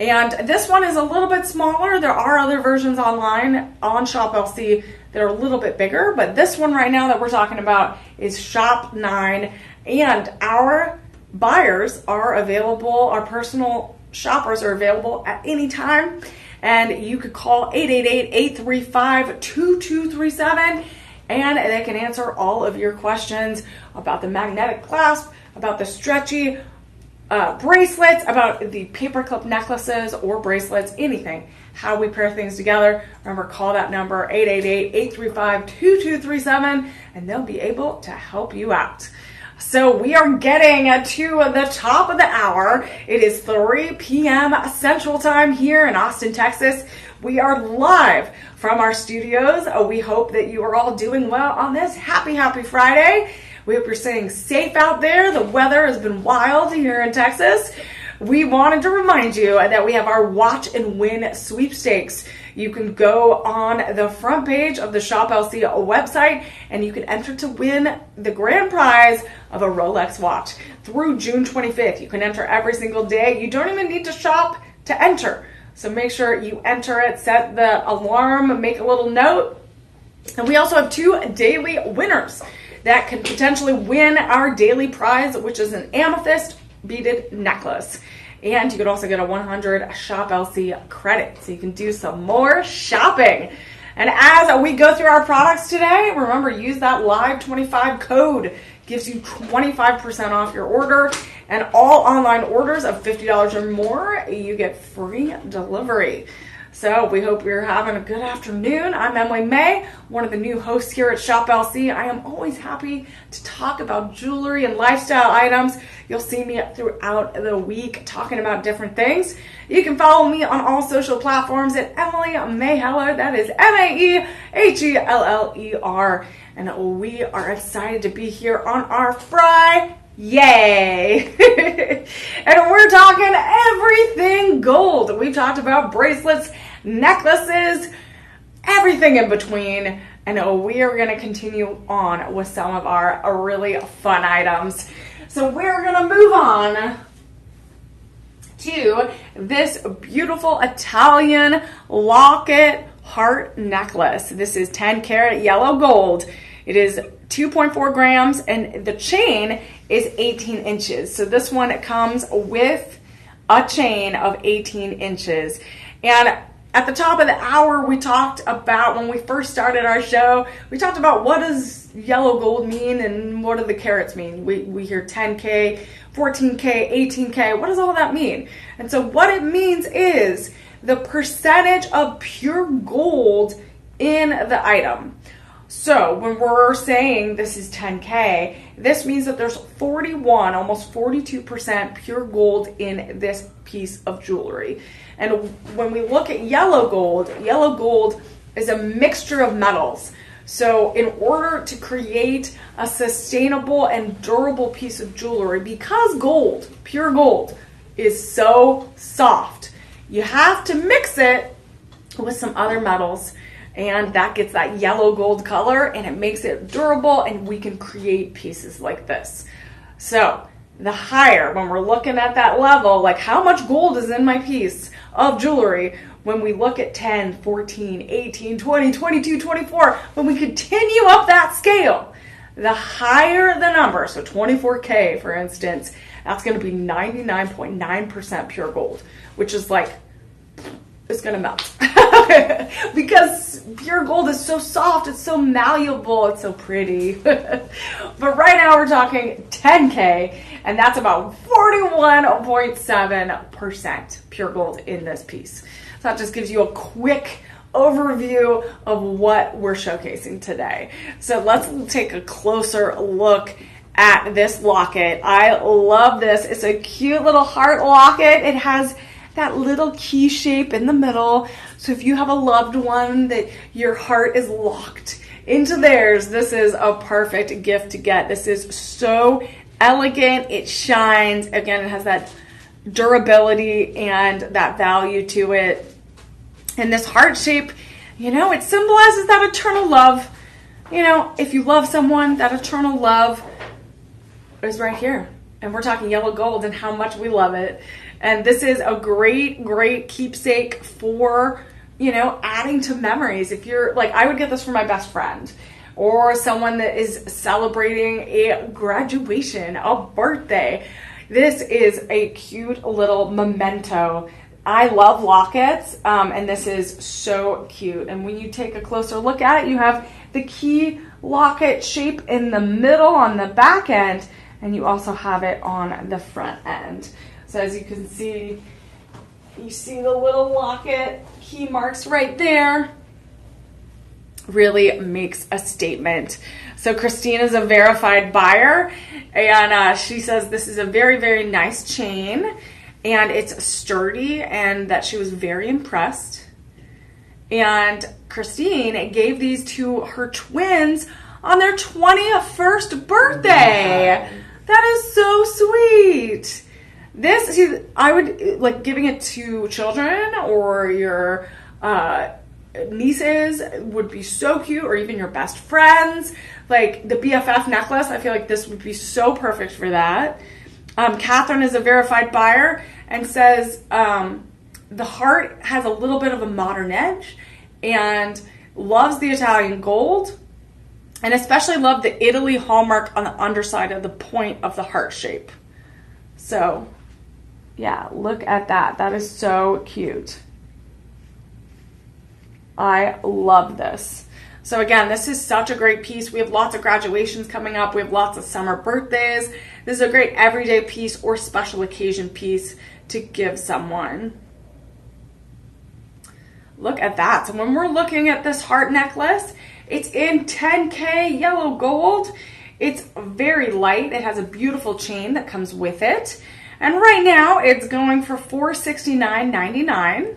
And this one is a little bit smaller. There are other versions online on Shop LC that are a little bit bigger, but this one right now that we're talking about is Shop 9. And our buyers are available, our personal shoppers are available at any time. And you could call 888-835-2237. And they can answer all of your questions about the magnetic clasp, about the stretchy bracelets, about the paperclip necklaces or bracelets, anything, how we pair things together. Remember, call that number, 888-835-2237, and they'll be able to help you out. So we are getting to the top of the hour. It is 3 p.m. Central Time here in Austin, Texas. We are live from our studios. We hope that you are all doing well on this happy Friday. We hope you're staying safe out there. The weather has been wild here in Texas. We wanted to remind you that we have our Watch and Win sweepstakes. You can go on the front page of the Shop LC website and you can enter to win the grand prize of a Rolex watch through June 25th. You can enter every single day. You don't even need to shop to enter. So make sure you enter it, set the alarm, make a little note. And we also have 2 daily winners that can potentially win our daily prize, which is an amethyst beaded necklace. And you could also get a 100 Shop LC credit, so you can do some more shopping. And as we go through our products today, remember, use that LIVE25 code. Gives you 25% off your order, and all online orders of $50 or more, you get free delivery. So we hope you're having a good afternoon. I'm Emily Mae, one of the new hosts here at Shop LC. I am always happy to talk about jewelry and lifestyle items. You'll see me throughout the week talking about different things. You can follow me on all social platforms at Emily Maeheller. That is Maeheller. And we are excited to be here on our Friday. Yay! And we're talking everything gold. We've talked about bracelets, necklaces, everything in between. And we are going to continue on with some of our really fun items. So we're going to move on to this beautiful Italian locket heart necklace. This is 10 karat yellow gold. It is 2.4 grams and the chain is 18 inches. So this one comes with a chain of 18 inches. And at the top of the hour, we talked about, when we first started our show, we talked about what does yellow gold mean and what do the carats mean. We hear 10K, 14K, 18K. What does all that mean? And so what it means is the percentage of pure gold in the item. So when we're saying this is 10K, this means that there's 41, almost 42% pure gold in this piece of jewelry. And when we look at yellow gold is a mixture of metals. So in order to create a sustainable and durable piece of jewelry, because gold, pure gold, is so soft, you have to mix it with some other metals, and that gets that yellow gold color and it makes it durable, and we can create pieces like this. So the higher, when we're looking at that level, like how much gold is in my piece of jewelry, when we look at 10, 14, 18, 20, 22, 24, when we continue up that scale, the higher the number, so 24K for instance, that's going to be 99.9% pure gold, which is like, it's going to melt. Because pure gold is so soft, it's so malleable, it's so pretty. But right now we're talking 10K, and that's about 41.7% pure gold in this piece. So that just gives you a quick overview of what we're showcasing today. So let's take a closer look at this locket. I love this. It's a cute little heart locket. It has that little key shape in the middle. So if you have a loved one that your heart is locked into theirs, this is a perfect gift to get. This is so elegant. It shines. Again, it has that durability and that value to it. And this heart shape, it symbolizes that eternal love. If you love someone, that eternal love is right here. And we're talking yellow gold and how much we love it. And this is a great, great keepsake for, adding to memories. If you're like, I would get this for my best friend or someone that is celebrating a graduation, a birthday. This is a cute little memento. I love lockets, and this is so cute. And when you take a closer look at it, you have the key locket shape in the middle on the back end, and you also have it on the front end. So as you can see, you see the little locket key marks right there. Really makes a statement. So Christine is a verified buyer, and she says this is a very, very nice chain, and it's sturdy, and that she was very impressed. And Christine gave these to her twins on their 21st birthday. That is so sweet. I would like giving it to children or your nieces would be so cute, or even your best friends. Like the BFF necklace, I feel like this would be so perfect for that. Catherine is a verified buyer and says the heart has a little bit of a modern edge and loves the Italian gold, and especially love the Italy hallmark on the underside of the point of the heart shape. So yeah, look at that. That is so cute. I love this. So again, this is such a great piece. We have lots of graduations coming up. We have lots of summer birthdays. This is a great everyday piece or special occasion piece to give someone. Look at that. So when we're looking at this heart necklace, it's in 10K yellow gold. It's very light. It has a beautiful chain that comes with it. And right now it's going for $469.99.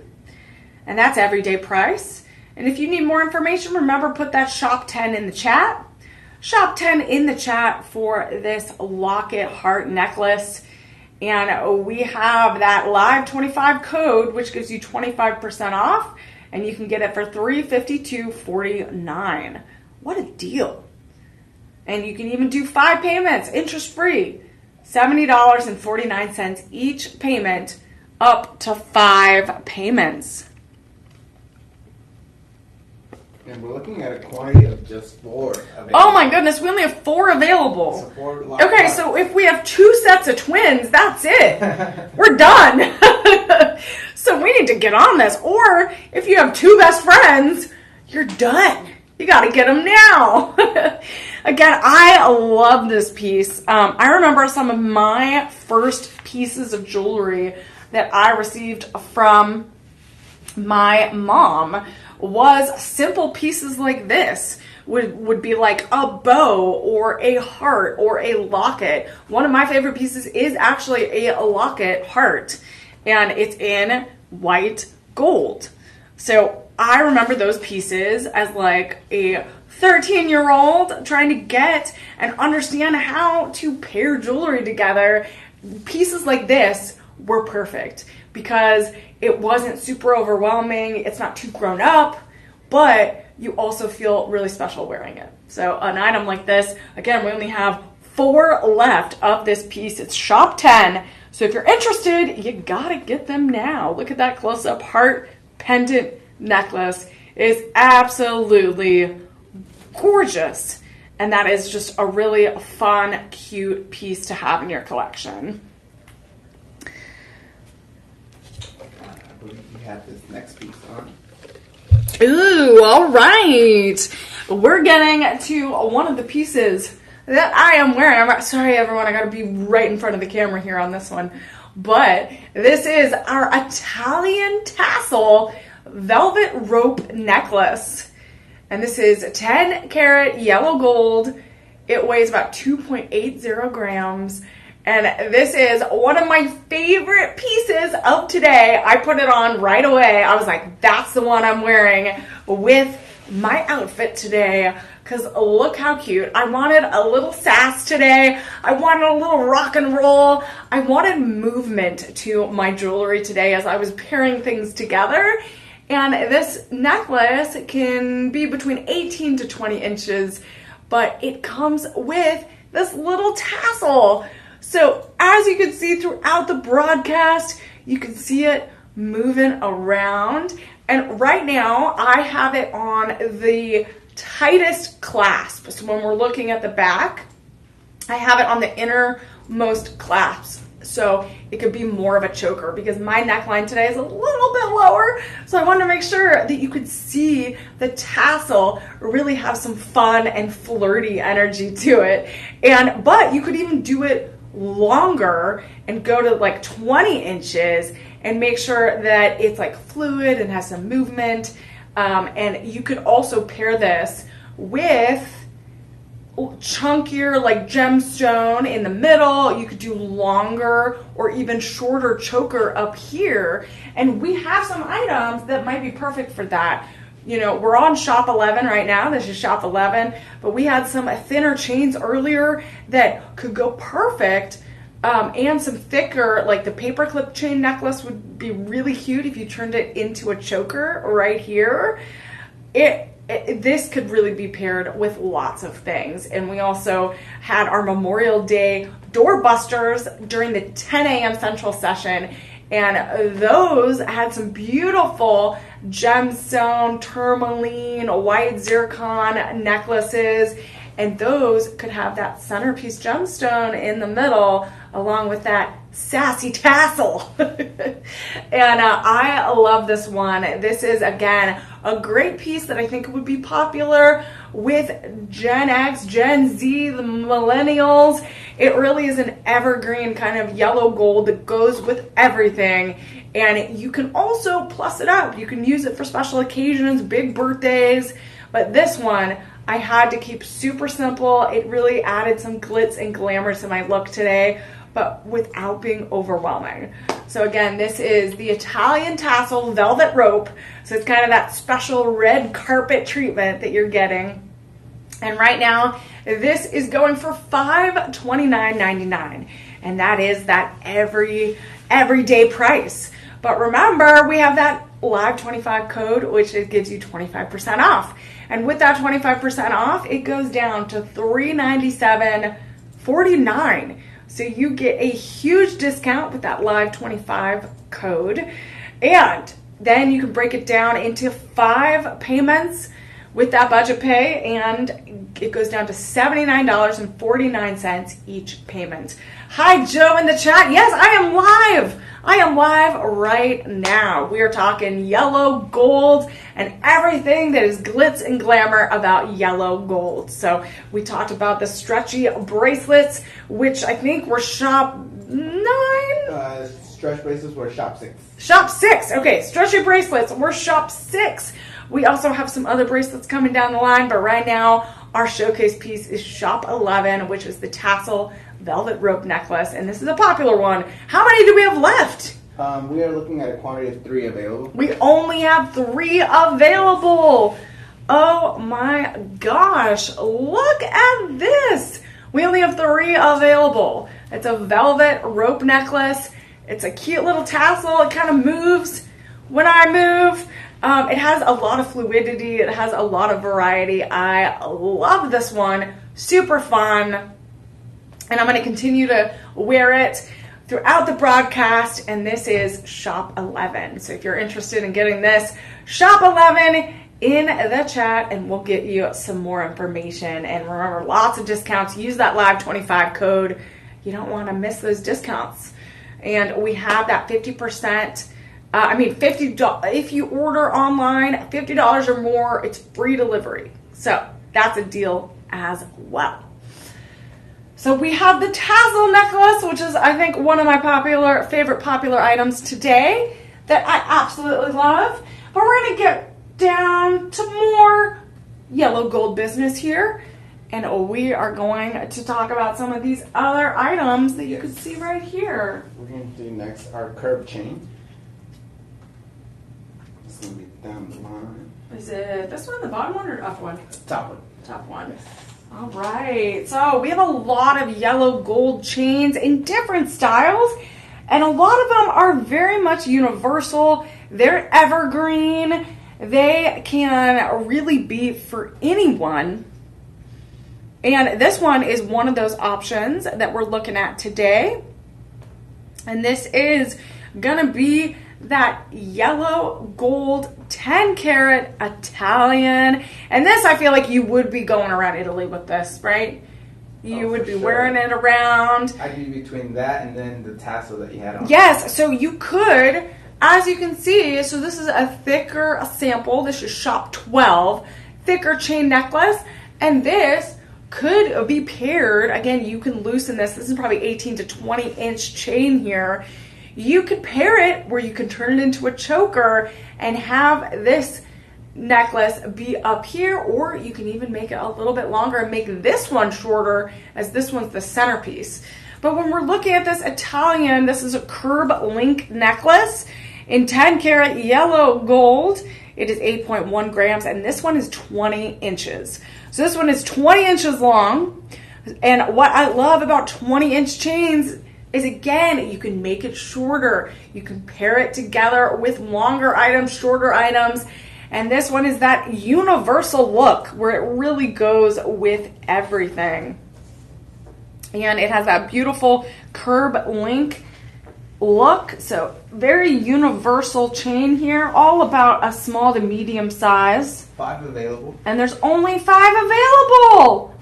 And that's everyday price. And if you need more information, remember, put that shop 10 in the chat. Shop 10 in the chat for this locket heart necklace. And we have that live 25 code, which gives you 25% off. And you can get it for $352.49. What a deal. And you can even do 5 payments, interest-free. $70.49 each payment, up to 5 payments. And we're looking at a quantity of just 4 available. Oh my goodness, we only have 4 available. So 4 okay, so if we have 2 sets of twins, that's it. We're done. So we need to get on this. Or if you have 2 best friends, you're done. You got to get them now. Again, I love this piece. I remember some of my first pieces of jewelry that I received from my mom was simple pieces like this. Would be like a bow or a heart or a locket. One of my favorite pieces is actually a locket heart, and it's in white gold. So I remember those pieces as like a 13-year-old trying to get and understand how to pair jewelry together. Pieces like this were perfect because it wasn't super overwhelming. It's not too grown up, but you also feel really special wearing it. So an item like this, again, we only have 4 left of this piece. It's shop 10. So if you're interested, you gotta get them now. Look at that close-up heart pendant necklace. It is absolutely gorgeous. And that is just a really fun, cute piece to have in your collection. We have this next piece on. Ooh, all right. We're getting to one of the pieces that I am wearing. I'm sorry, everyone. I got to be right in front of the camera here on this one. But this is our Italian tassel velvet rope necklace. And this is 10 karat yellow gold. It weighs about 2.80 grams. And this is one of my favorite pieces of today. I put it on right away. I was like, that's the one I'm wearing with my outfit today. Because look how cute. I wanted a little sass today. I wanted a little rock and roll. I wanted movement to my jewelry today as I was pairing things together. And this necklace can be between 18 to 20 inches. But it comes with this little tassel. So as you can see throughout the broadcast, you can see it moving around. And right now I have it on the tightest clasp. So when we're looking at the back, I have it on the innermost clasp. So it could be more of a choker because my neckline today is a little bit lower. So I wanted to make sure that you could see the tassel really have some fun and flirty energy to it. But you could even do it longer and go to like 20 inches and make sure that it's like fluid and has some movement. And you could also pair this with chunkier like gemstone in the middle. You could do longer or even shorter choker up here. And we have some items that might be perfect for that. You know, we're on shop 11 right now. This is shop 11, but we had some thinner chains earlier that could go perfect, and some thicker, like the paperclip chain necklace would be really cute if you turned it into a choker right here. this could really be paired with lots of things. And we also had our Memorial Day doorbusters during the 10 a.m. Central session. And those had some beautiful gemstone, tourmaline, white zircon necklaces. And those could have that centerpiece gemstone in the middle along with that sassy tassel. And I love this one. This is, again, a great piece that I think would be popular with Gen X, Gen Z, the millennials. It really is an evergreen kind of yellow gold that goes with everything. And you can also plus it up. You can use it for special occasions, big birthdays. But this one, I had to keep super simple. It really added some glitz and glamour to my look today, but without being overwhelming. So again, this is the Italian tassel velvet rope. So it's kind of that special red carpet treatment that you're getting. And right now, this is going for $529.99. And that is that everyday price. But remember, we have that Live 25 code, which it gives you 25% off. And with that 25% off, it goes down to $397.49. So you get a huge discount with that Live 25 code. And then you can break it down into 5 payments with that budget pay, and it goes down to $79.49 each payment. Hi, Joe in the chat. Yes, I am live. I am live right now. We are talking yellow gold and everything that is glitz and glamour about yellow gold. So we talked about the stretchy bracelets, which I think were shop 9. Stretch bracelets were shop 6. Shop 6. Okay, stretchy bracelets were shop 6. We also have some other bracelets coming down the line, but right now our showcase piece is shop 11, which is the tassel velvet rope necklace, and this is a popular one. How many do we have left? We are looking at a quantity of 3 available. We only have 3 available. Oh my gosh, look at this. We only have 3 available. It's a velvet rope necklace. It's a cute little tassel. It kind of moves when I move. It has a lot of fluidity. It has a lot of variety. I love this one. Super fun. And I'm going to continue to wear it throughout the broadcast. And this is shop 11. So if you're interested in getting this, shop 11 in the chat and we'll get you some more information. And remember, lots of discounts. Use that Live 25 code. You don't want to miss those discounts. And we have that 50%. $50 if you order online, $50 or more, it's free delivery. So that's a deal as well. So we have the tassel necklace, which is, I think, one of my favorite popular items today that I absolutely love. But we're going to get down to more yellow gold business here. And we are going to talk about some of these other items that you can see right here. We're going to do next our curved chain. It's going to be down the line. Is it this one, the bottom one, or up one? Top one. Top one. All right. So we have a lot of yellow gold chains in different styles. And a lot of them are very much universal. They're evergreen. They can really be for anyone. And this one is one of those options that we're looking at today. And this is going to be that yellow gold 10 karat Italian. And this, I feel like you would be going around Italy with this, right? You would be wearing it around. I'd be between that and then the tassel that you had on. Yes, so you could, as you can see, so this is a thicker sample. This is shop 12, thicker chain necklace. And this could be paired. Again, you can loosen this. This is probably 18 to 20 inch chain here. You could pair it where you can turn it into a choker and have this necklace be up here, or you can even make it a little bit longer and make this one shorter, as this one's the centerpiece. But when we're looking at this Italian, this is a curb link necklace in 10 karat yellow gold. It is 8.1 grams, and this one is 20 inches. So this one is 20 inches long. And what I love about 20 inch chains is, again, you can make it shorter. You can pair it together with longer items, shorter items, And this one is that universal look where it really goes with everything. And it has that beautiful curb link look. So very universal chain here, all about a small to medium size. 5 available. And there's only 5 available.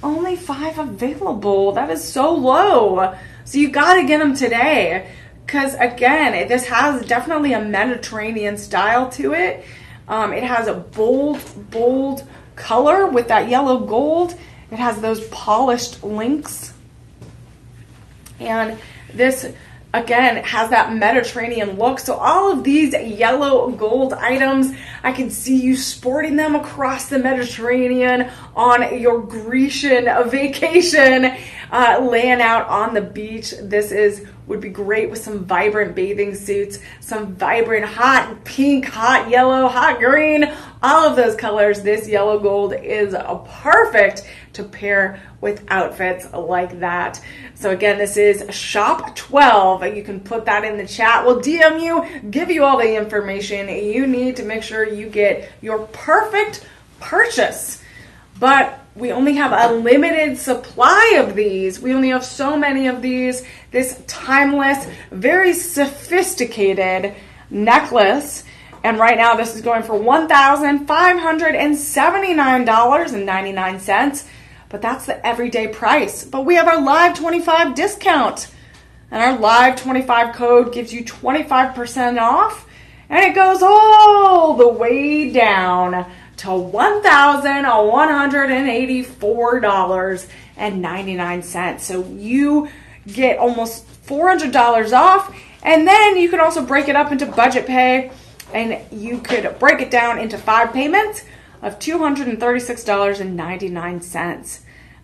Only 5 available. That is so low. So you got to get them today. Because again, this has definitely a Mediterranean style to it. It has a bold color with that yellow gold. It has those polished links. And this, again, has that Mediterranean look. So all of these yellow gold items, I can see you sporting them across the Mediterranean on your Grecian vacation, laying out on the beach. This would be great with some vibrant bathing suits, some vibrant hot pink, hot yellow, hot green, all of those colors. This yellow gold is perfect to pair with outfits like that. So again, this is Shop 12. You can put that in the chat. We'll DM you, give you all the information you need to make sure you get your perfect purchase. But we only have a limited supply of these. We only have so many of these. This timeless, very sophisticated necklace. And right now this is going for $1,579.99. But that's the everyday price. But we have our Live 25 discount. And our Live 25 code gives you 25% off. And it goes all the way down to $1,184.99. So you get almost $400 off. And then you can also break it up into budget pay. And you could break it down into 5 payments of $236.99.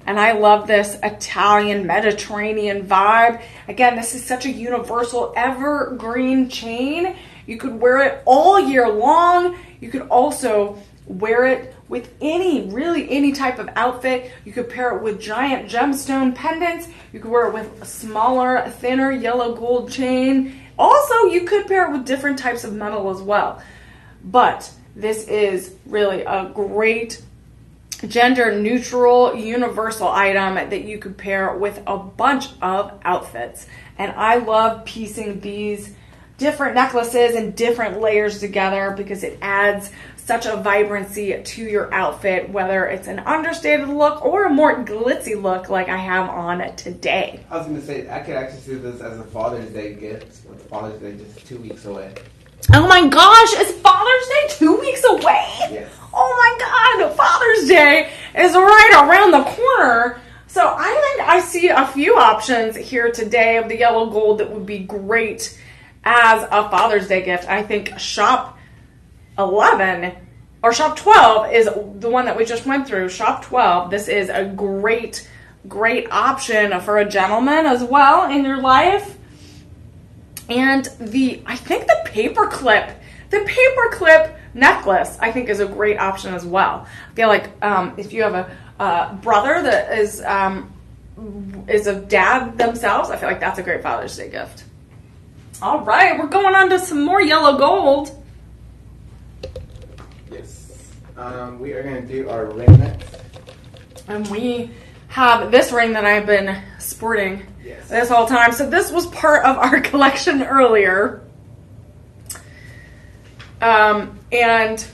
And I love this Italian Mediterranean vibe. Again, this is such a universal evergreen chain. You could wear it all year long. You could also wear it with any type of outfit. You could pair it with giant gemstone pendants. You could wear it with a smaller, thinner yellow gold chain. Also, you could pair it with different types of metal as well. But this is really a great gender neutral universal item that you could pair with a bunch of outfits. And I love piecing these different necklaces and different layers together because it adds such a vibrancy to your outfit, whether it's an understated look or a more glitzy look like I have on today. I was going to say, I could actually do this as a Father's Day gift, with Father's Day just 2 weeks away. Oh my gosh, is Father's Day 2 weeks away? Yes. Oh my God, Father's Day is right around the corner. So I think I see a few options here today of the yellow gold that would be great as a Father's Day gift. I think Shop 11 or Shop 12 is the one that we just went through. Shop 12. This is a great option for a gentleman as well in your life. And I think the paperclip necklace, I think is a great option as well. I feel like if you have a brother that is a dad themselves, I feel like that's a great Father's Day gift. All right, we're going on to some more yellow gold. Yes. We are going to do our ring next. And we have this ring that I've been sporting this whole time. So this was part of our collection earlier. And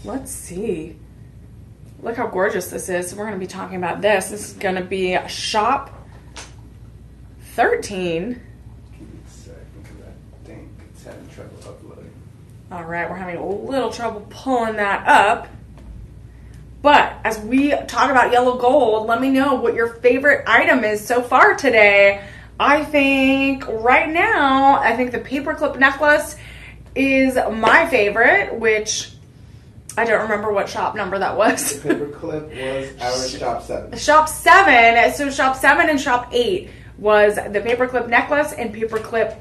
let's see. Look how gorgeous this is. So we're going to be talking about this. This is going to be Shop 13. I think it's having trouble uploading. All right, we're having a little trouble pulling that up. But as we talk about yellow gold, let me know what your favorite item is so far today. I think right now, the paperclip necklace is my favorite, which I don't remember what shop number that was. The paperclip was our Shop 7. Shop 7. So Shop 7 and Shop 8 was the paperclip necklace and paperclip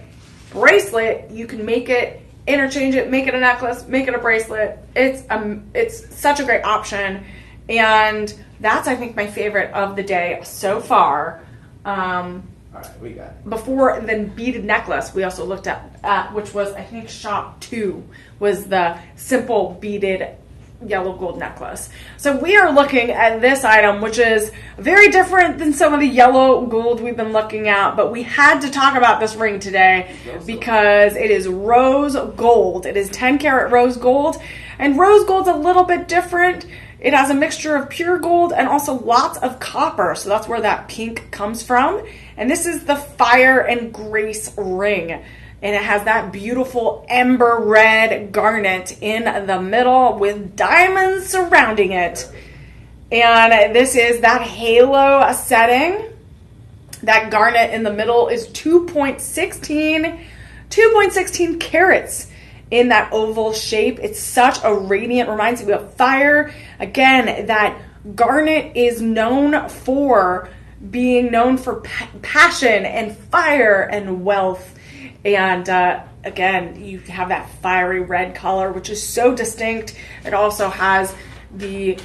bracelet. You can make it, interchange it, make it a necklace, make it a bracelet. It's such a great option, and that's I think my favorite of the day so far. All right, we got it. Before the beaded necklace, we also looked at which was, I think, shop 2 was the simple beaded yellow gold necklace. So we are looking at this item, which is very different than some of the yellow gold we've been looking at, but we had to talk about this ring today because it is rose gold. It is 10 karat rose gold, and rose gold's a little bit different. It has a mixture of pure gold and also lots of copper, so that's where that pink comes from. And this is the Fire and Grace ring. And it has that beautiful ember red garnet in the middle with diamonds surrounding it. And this is that halo setting. That garnet in the middle is 2.16 carats in that oval shape. It's such a radiant, reminds me of fire. Again, that garnet is known for being known for passion and fire and wealth. And again, you have that fiery red color, which is so distinct. It also has the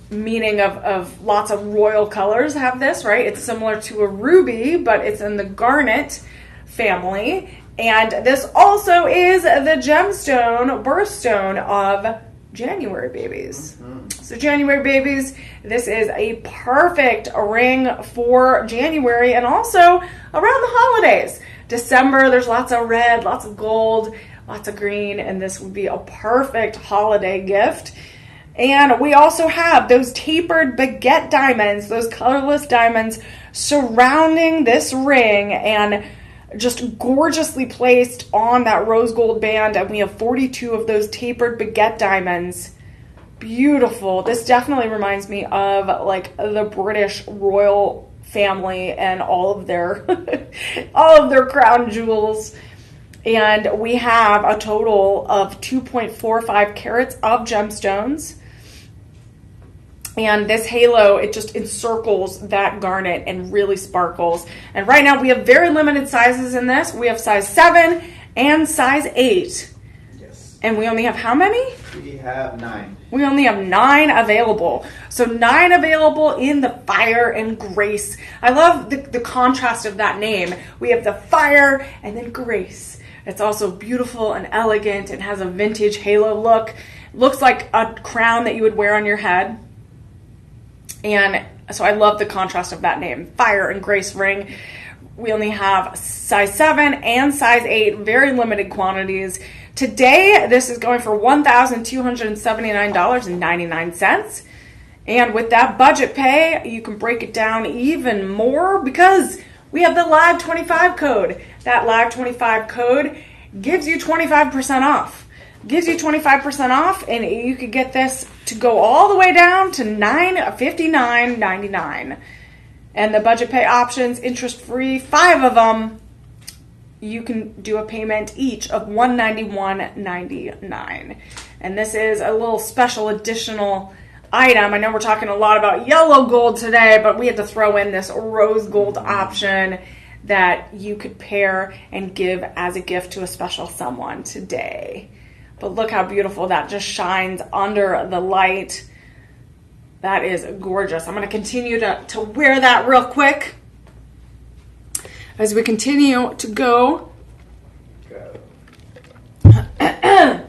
meaning of lots of royal colors have this, right? It's similar to a ruby, but it's in the garnet family. And this also is the gemstone, birthstone of January babies. Mm-hmm. So January babies, this is a perfect ring for January and also around the holidays. December, there's lots of red, lots of gold, lots of green, and this would be a perfect holiday gift. And we also have those tapered baguette diamonds, those colorless diamonds surrounding this ring and just gorgeously placed on that rose gold band. And we have 42 of those tapered baguette diamonds. Beautiful. This definitely reminds me of like the British royal family and all of their crown jewels. And we have a total of 2.45 carats of gemstones. And this halo, it just encircles that garnet and really sparkles. And right now we have very limited sizes in this. We have size 7 and size 8. Yes. And we only have how many? We have 9. We only have 9 available. So 9 available in the Fire and Grace. I love the contrast of that name. We have the fire and then grace. It's also beautiful and elegant. It has a vintage halo look. Looks like a crown that you would wear on your head. And so I love the contrast of that name, Fire and Grace ring. We only have size 7 and size 8, very limited quantities. Today, this is going for $1,279.99. And with that budget pay, you can break it down even more because we have the Live 25 code. That Live 25 code gives you 25% off. Gives you 25% off, and you could get this to go all the way down to $959.99. And the budget pay options, interest-free, 5 of them, you can do a payment each of $191.99. And this is a little special additional item. I know we're talking a lot about yellow gold today, but we had to throw in this rose gold option that you could pair and give as a gift to a special someone today. But look how beautiful that just shines under the light. That is gorgeous. I'm going to continue to wear that real quick as we continue to go. And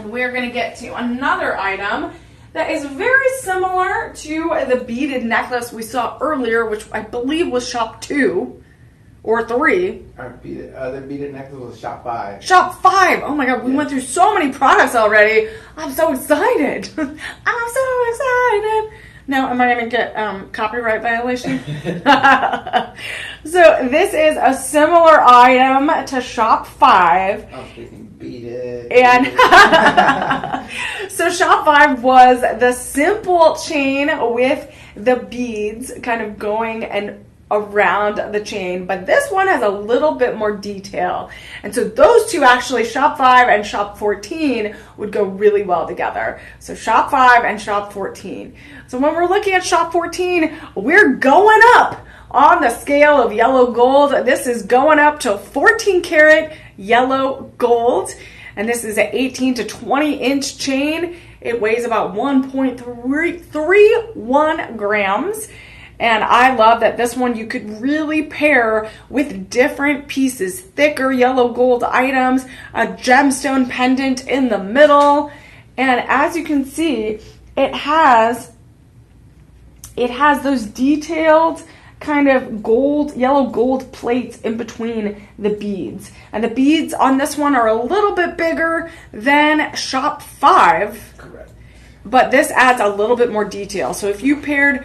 we're going to get to another item that is very similar to the beaded necklace we saw earlier, which I believe was shop 2 or 3. The other beaded necklace was shop 5. Shop 5. Oh my God, we went through so many products already. I'm so excited. I'm so excited. Now, am I going to get copyright violation? So this is a similar item to shop 5. I was thinking beaded. And so shop 5 was the simple chain with the beads kind of going and around the chain, but this one has a little bit more detail. And so those two actually, shop 5 and shop 14, would go really well together. So shop 5 and shop 14. So when we're looking at shop 14, we're going up on the scale of yellow gold. This is going up to 14 karat yellow gold. And this is an 18 to 20 inch chain. It weighs about 1.31 grams. And I love that this one you could really pair with different pieces, thicker yellow gold items, a gemstone pendant in the middle. And as you can see, it has those detailed kind of yellow gold plates in between the beads. And the beads on this one are a little bit bigger than Shop 5. Correct. But this adds a little bit more detail. So if you paired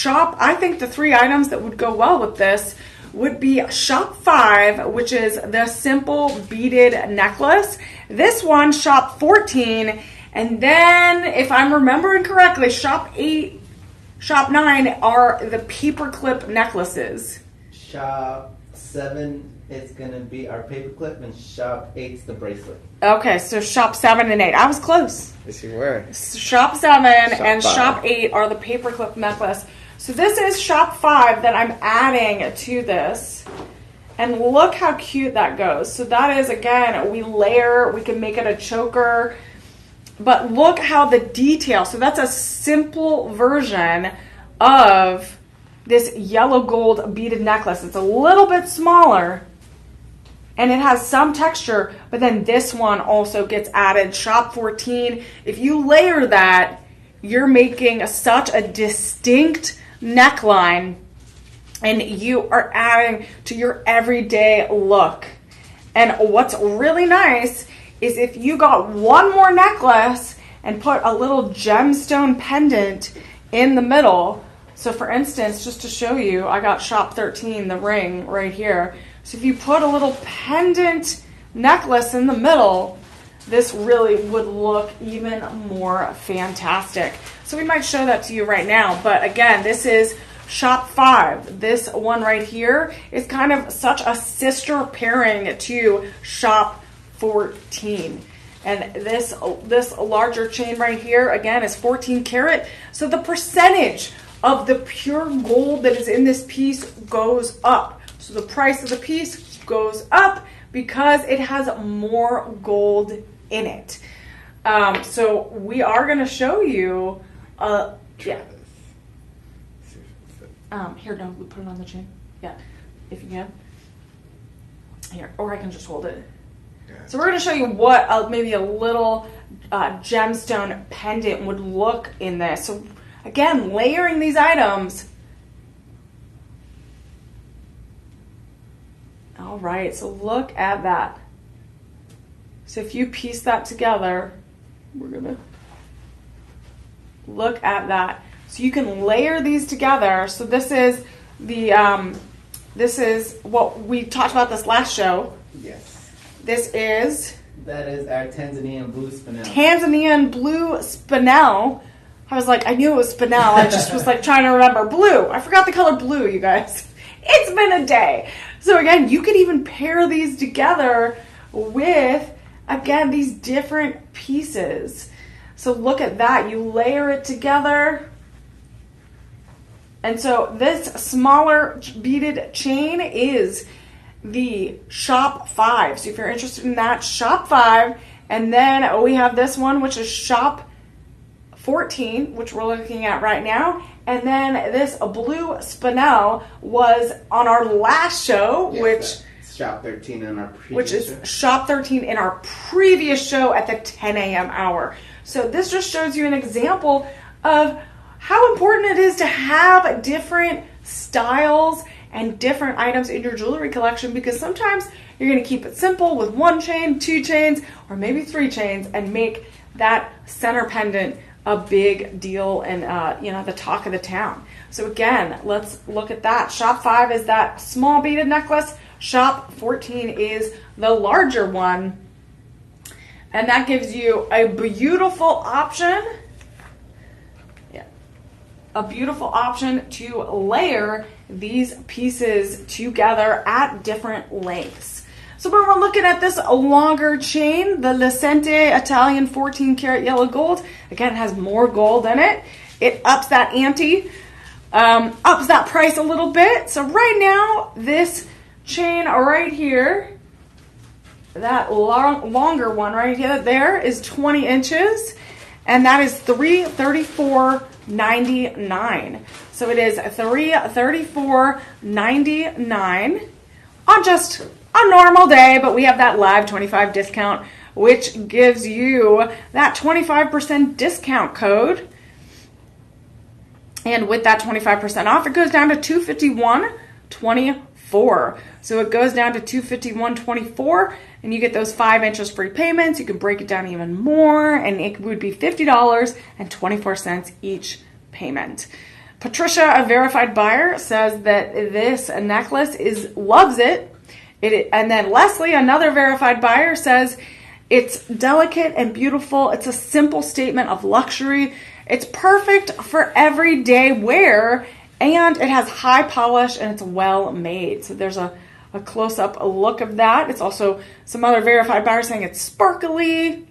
I think the 3 items that would go well with this would be Shop 5, which is the simple beaded necklace. This one, Shop 14. And then, if I'm remembering correctly, Shop 8, Shop 9 are the paperclip necklaces. Shop 7 is going to be our paperclip, and Shop 8 is the bracelet. Okay, so Shop 7 and 8. I was close. Yes, you were. Shop 7 and 5. Shop 8 are the paperclip necklace. So this is Shop 5 that I'm adding to this. And look how cute that goes. So that is, again, we can make it a choker. But look how the detail, so that's a simple version of this yellow gold beaded necklace. It's a little bit smaller and it has some texture, but then this one also gets added. Shop 14, if you layer that, you're making such a distinct neckline and you are adding to your everyday look. And what's really nice is if you got one more necklace and put a little gemstone pendant in the middle. So for instance, just to show you, I got Shop 13, the ring right here. So if you put a little pendant necklace in the middle, this really would look even more fantastic. So we might show that to you right now. But again, this is Shop 5. This one right here is kind of such a sister pairing to Shop 14. And this larger chain right here, again, is 14 karat. So the percentage of the pure gold that is in this piece goes up. So the price of the piece goes up because it has more gold in it. So we are going to show you, yeah. Here, no, put it on the chain. Yeah, if you can. Here, or I can just hold it. So we're going to show you what maybe a little gemstone pendant would look in this. So again, layering these items. All right, so look at that. So if you piece that together, we're going to look at that. So you can layer these together. So this is what we talked about this last show. Yes. That is our Tanzanian blue spinel. Tanzanian blue spinel. I was like, I knew it was spinel. I just was like trying to remember. Blue. I forgot the color blue, you guys. It's been a day. So again, you could even pair these together with, again, these different pieces. So look at that. You layer it together. And so this smaller beaded chain is the Shop 5. So if you're interested in that, Shop 5. And then we have this one, which is Shop 14, which we're looking at right now. And then this blue spinel was on our last show, yes, Shop 13 in our previous show. Shop 13 in our previous show at the 10 a.m. hour. So this just shows you an example of how important it is to have different styles and different items in your jewelry collection, because sometimes you're going to keep it simple with one chain, two chains, or maybe three chains and make that center pendant a big deal and the talk of the town. So again, let's look at that. Shop 5 is that small beaded necklace. Shop 14 is the larger one. And that gives you a beautiful option. A beautiful option to layer these pieces together at different lengths. So when we're looking at this longer chain, the Lecente Italian 14 karat yellow gold, again, it has more gold in it. It ups that ante, ups that price a little bit. So right now, this chain right here, that longer one right here, there is 20 inches, and that is $334.99. So it is $334.99 on just a normal day, but we have that live 25 discount, which gives you that 25% discount code. And with that 25% off, it goes down to $251.24. So it goes down to $251.24, and you get those 5 interest free payments. You can break it down even more, and it would be $50.24 each payment. Patricia, a verified buyer, says that this necklace loves it. And then Leslie, another verified buyer, says it's delicate and beautiful. It's a simple statement of luxury. It's perfect for everyday wear, and it has high polish, and it's well made. So there's a close-up look of that. It's also some other verified buyers saying it's sparkly,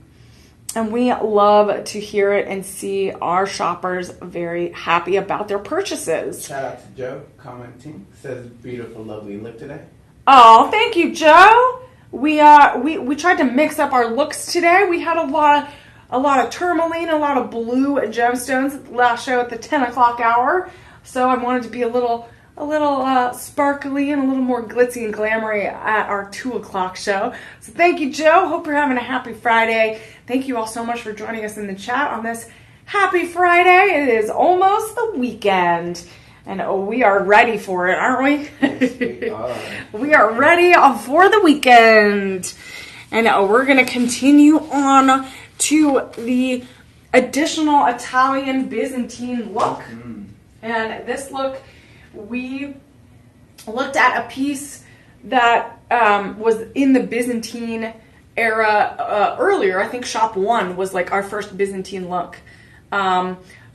and we love to hear it and see our shoppers very happy about their purchases. Shout out to Joe commenting. Says beautiful, lovely look today. Oh, thank you, Joe. We tried to mix up our looks today. We had a lot of tourmaline, a lot of blue gemstones at the last show at the 10 o'clock hour. So I wanted to be a little sparkly and a little more glitzy and glamoury at our 2 o'clock show. So thank you, Joe. Hope you're having a happy Friday. Thank you all so much for joining us in the chat on this happy Friday. It is almost the weekend. And we are ready for it, aren't we? Yes, we are. We are ready for the weekend. And we're going to continue on to the additional Italian Byzantine look. And this look, we looked at a piece that was in the Byzantine era earlier. I think Shop 1 was like our first Byzantine look.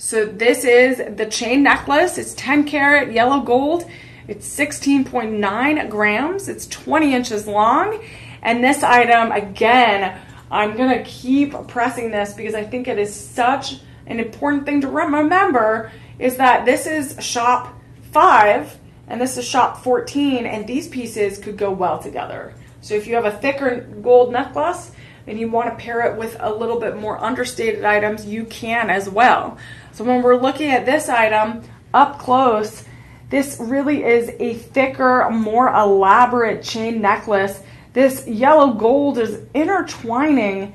So this is the chain necklace. It's 10 karat yellow gold. It's 16.9 grams. It's 20 inches long. And this item, again, I'm going to keep pressing this because I think it is such an important thing to remember, is that this is shop 5 and this is shop 14, and these pieces could go well together. So if you have a thicker gold necklace and you want to pair it with a little bit more understated items, you can as well. So when we're looking at this item up close, this really is a thicker, more elaborate chain necklace. This yellow gold is intertwining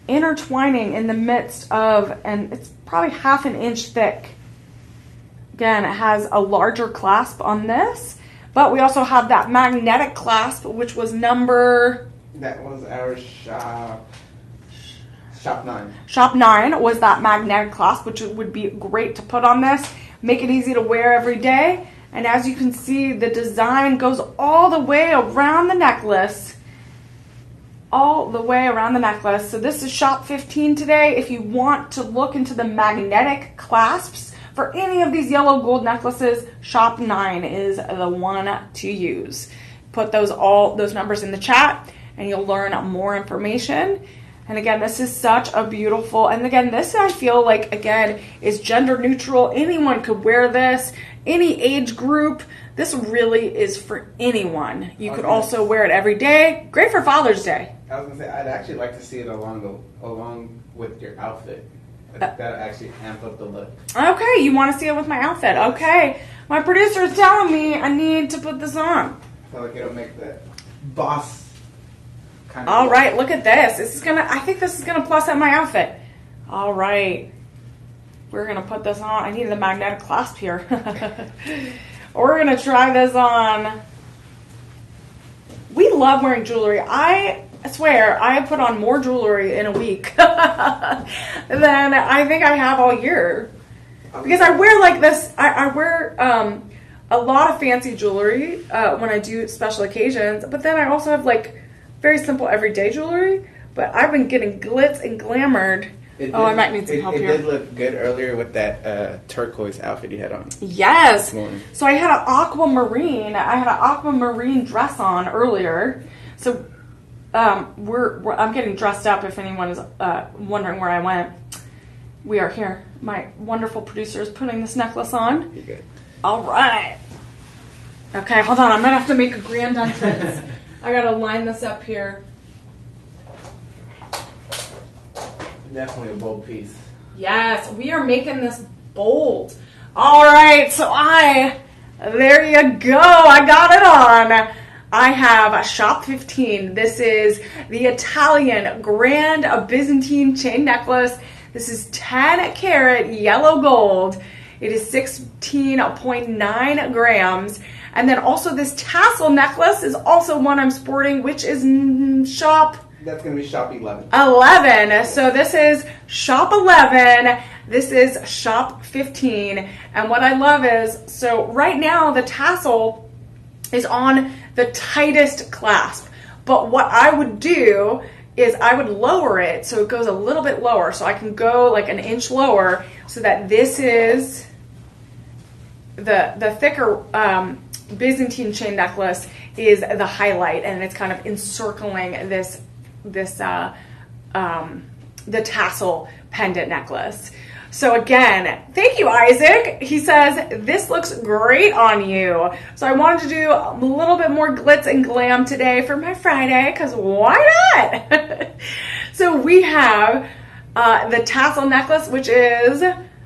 in the midst of, and it's probably half an inch thick. Again, it has a larger clasp on this, but we also have that magnetic clasp, which was number... That was our shop 9. Shop 9 was that magnetic clasp, which would be great to put on this. Make it easy to wear every day. And as you can see, the design goes all the way around the necklace. All the way around the necklace. So this is shop 15 today. If you want to look into the magnetic clasps for any of these yellow gold necklaces, shop 9 is the one to use. Put those numbers in the chat and you'll learn more information. And again, this is such a beautiful, and again, this I feel like, again, is gender neutral. Anyone could wear this, any age group. This really is for anyone. You could also wear it every day. Great for Father's Day. I was going to say, I'd actually like to see it along with your outfit. That'll actually amp up the look. Okay, you want to see it with my outfit. Okay. My producer is telling me I need to put this on. I feel like it'll make that boss kind of All look. right, look at this. I think this is gonna plus up my outfit. All right. We're gonna put this on. I need the magnetic clasp here. We're gonna try this on. We love wearing jewelry. I swear, I put on more jewelry in a week than I think I have all year. Because I wear like this, I wear a lot of fancy jewelry when I do special occasions, but then I also have like very simple everyday jewelry, but I've been getting glitz and glamored. I might need some help here. It did look good earlier with that turquoise outfit you had on. Yes. This morning. So I had an aquamarine dress on earlier. So I'm getting dressed up if anyone is wondering where I went. We are here. My wonderful producer is putting this necklace on. You're good. All right. Okay, hold on. I'm going to have to make a grand entrance. I got to line this up here. Definitely a bold piece. Yes, we are making this bold. All right, so there you go. I got it on. I have a Shop 15. This is the Italian Grand Byzantine chain necklace. This is 10 karat yellow gold. It is 16.9 grams. And then also this tassel necklace is also one I'm sporting, which is Shop... That's going to be Shop 11. 11. So this is Shop 11. This is Shop 15. And what I love is, so right now the tassel is on the tightest clasp. But what I would do is I would lower it so it goes a little bit lower. So I can go like an inch lower so that this is the thicker Byzantine chain necklace is the highlight, and it's kind of encircling the tassel pendant necklace. So again, thank you, Isaac. He says, this looks great on you. So I wanted to do a little bit more glitz and glam today for my Friday, because why not? So we have the tassel necklace, which is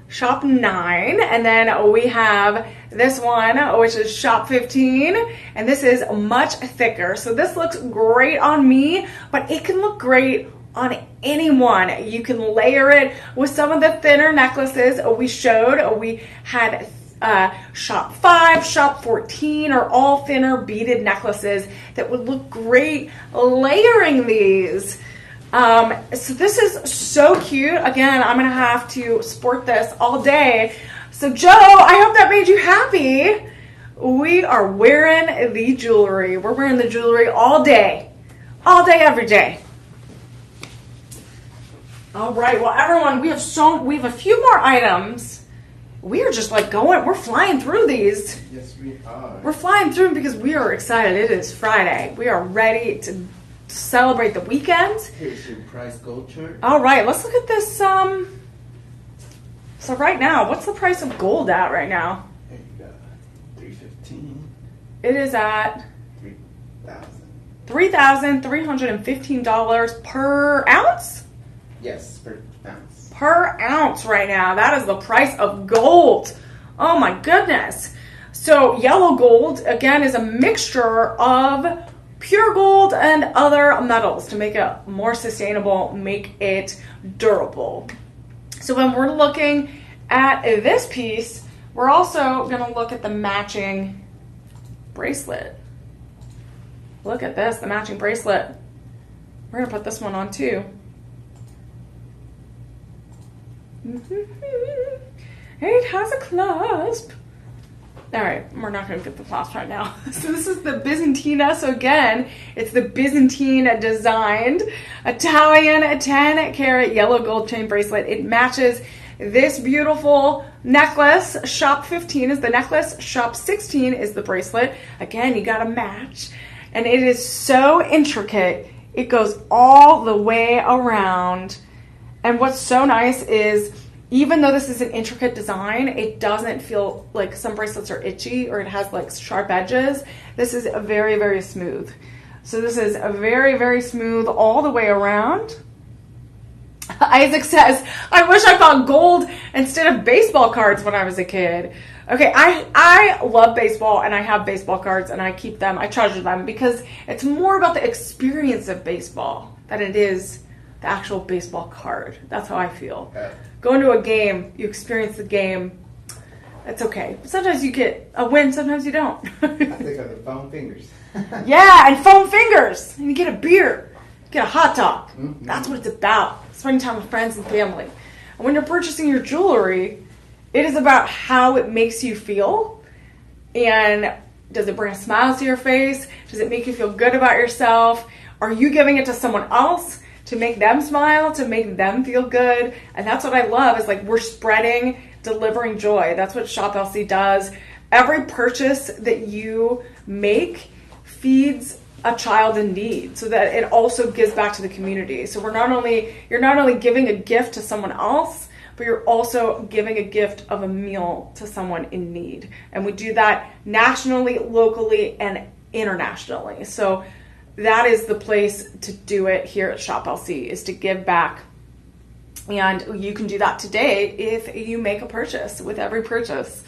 Shop 9, and then we have this one, which is Shop 15, and this is much thicker. So this looks great on me, but it can look great on anyone. You can layer it with some of the thinner necklaces we showed. We had Shop 5, Shop 14 are all thinner beaded necklaces that would look great layering these. So this is so cute. Again, I'm gonna have to sport this all day. So Joe, I hope that made you happy. We are wearing the jewelry. We're wearing the jewelry all day, every day. All right, well, everyone, we have a few more items. We are just like we're flying through these. Yes, we are. We're flying through them because we are excited. It is Friday. We are ready to celebrate the weekend. Here's your price gold chart. All right, let's look at this. So right now, what's the price of gold at right now? There you go. $315. It is at $3,315 per ounce? Yes, per ounce. Per ounce right now. That is the price of gold. Oh my goodness. So yellow gold, again, is a mixture of pure gold and other metals to make it more sustainable, make it durable. So when we're looking at this piece, we're also going to look at the matching bracelet. Look at this, the matching bracelet. We're going to put this one on too. It has a clasp. All right, we're not going to get the clasp right now. So this is the Byzantina. So again, it's the Byzantine designed Italian 10 karat yellow gold chain bracelet. It matches this beautiful necklace. Shop 15 is the necklace. Shop 16 is the bracelet. Again, you got to match. And it is so intricate. It goes all the way around. And what's so nice is, even though this is an intricate design, it doesn't feel like some bracelets are itchy or it has like sharp edges. This is a very, very smooth. So this is a very, very smooth all the way around. Isaac says, I wish I bought gold instead of baseball cards when I was a kid. Okay, I love baseball, and I have baseball cards, and I keep them. I treasure them because it's more about the experience of baseball than it is the actual baseball card. That's how I feel. Going to a game, you experience the game. That's okay. Sometimes you get a win, sometimes you don't. I think of the foam fingers. Yeah, and foam fingers. And you get a beer, get a hot dog. Mm-hmm. That's what it's about. Spending time with friends and family. And when you're purchasing your jewelry, it is about how it makes you feel. And does it bring a smile to your face? Does it make you feel good about yourself? Are you giving it to someone else to make them smile, to make them feel good? And that's what I love, is like we're spreading, delivering joy. That's what Shop LC does. Every purchase that you make feeds a child in need, so that it also gives back to the community. So you're not only giving a gift to someone else, but you're also giving a gift of a meal to someone in need. And we do that nationally, locally, and internationally. So that is the place to do it here at Shop LC, is to give back And you can do that today if you make a purchase with every purchase.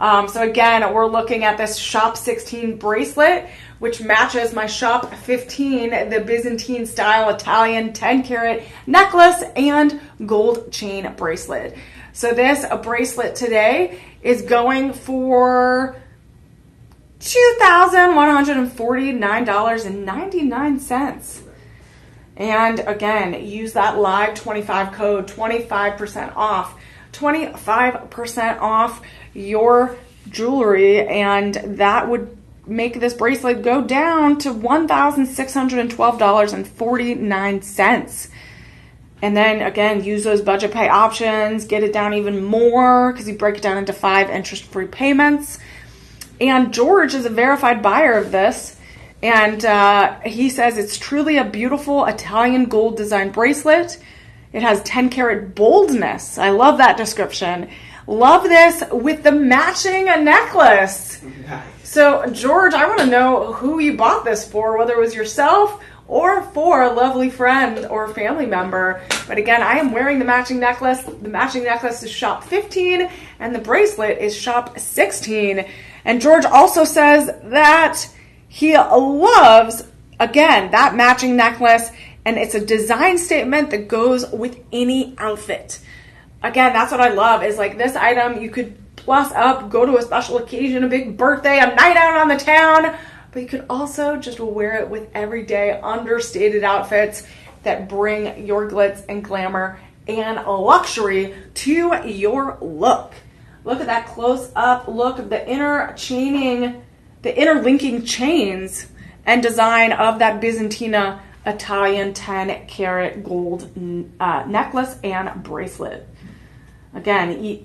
So again, we're looking at this Shop 16 bracelet, which matches my Shop 15, the Byzantine style Italian 10 karat necklace and gold chain bracelet. So this bracelet today is going for $2,149.99. And again, use that live 25 code, 25% off. 25% off your jewelry, and that would make this bracelet go down to $1,612.49. And then again, use those budget pay options, get it down even more because you break it down into 5 interest-free payments. And George is a verified buyer of this. And he says it's truly a beautiful Italian gold design bracelet. It has 10 karat boldness. I love that description. Love this with the matching necklace. Nice. So George, I want to know who you bought this for, whether it was yourself or for a lovely friend or family member. But again, I am wearing the matching necklace. The matching necklace is Shop 15 and the bracelet is Shop 16. And George also says that he loves, again, that matching necklace, and it's a design statement that goes with any outfit. Again, that's what I love, is like this item you could plus up, go to a special occasion, a big birthday, a night out on the town, but you could also just wear it with everyday understated outfits that bring your glitz and glamour and luxury to your look. Look at that close-up look of the interlinking chains and design of that Byzantina Italian 10 karat gold necklace and bracelet. Again,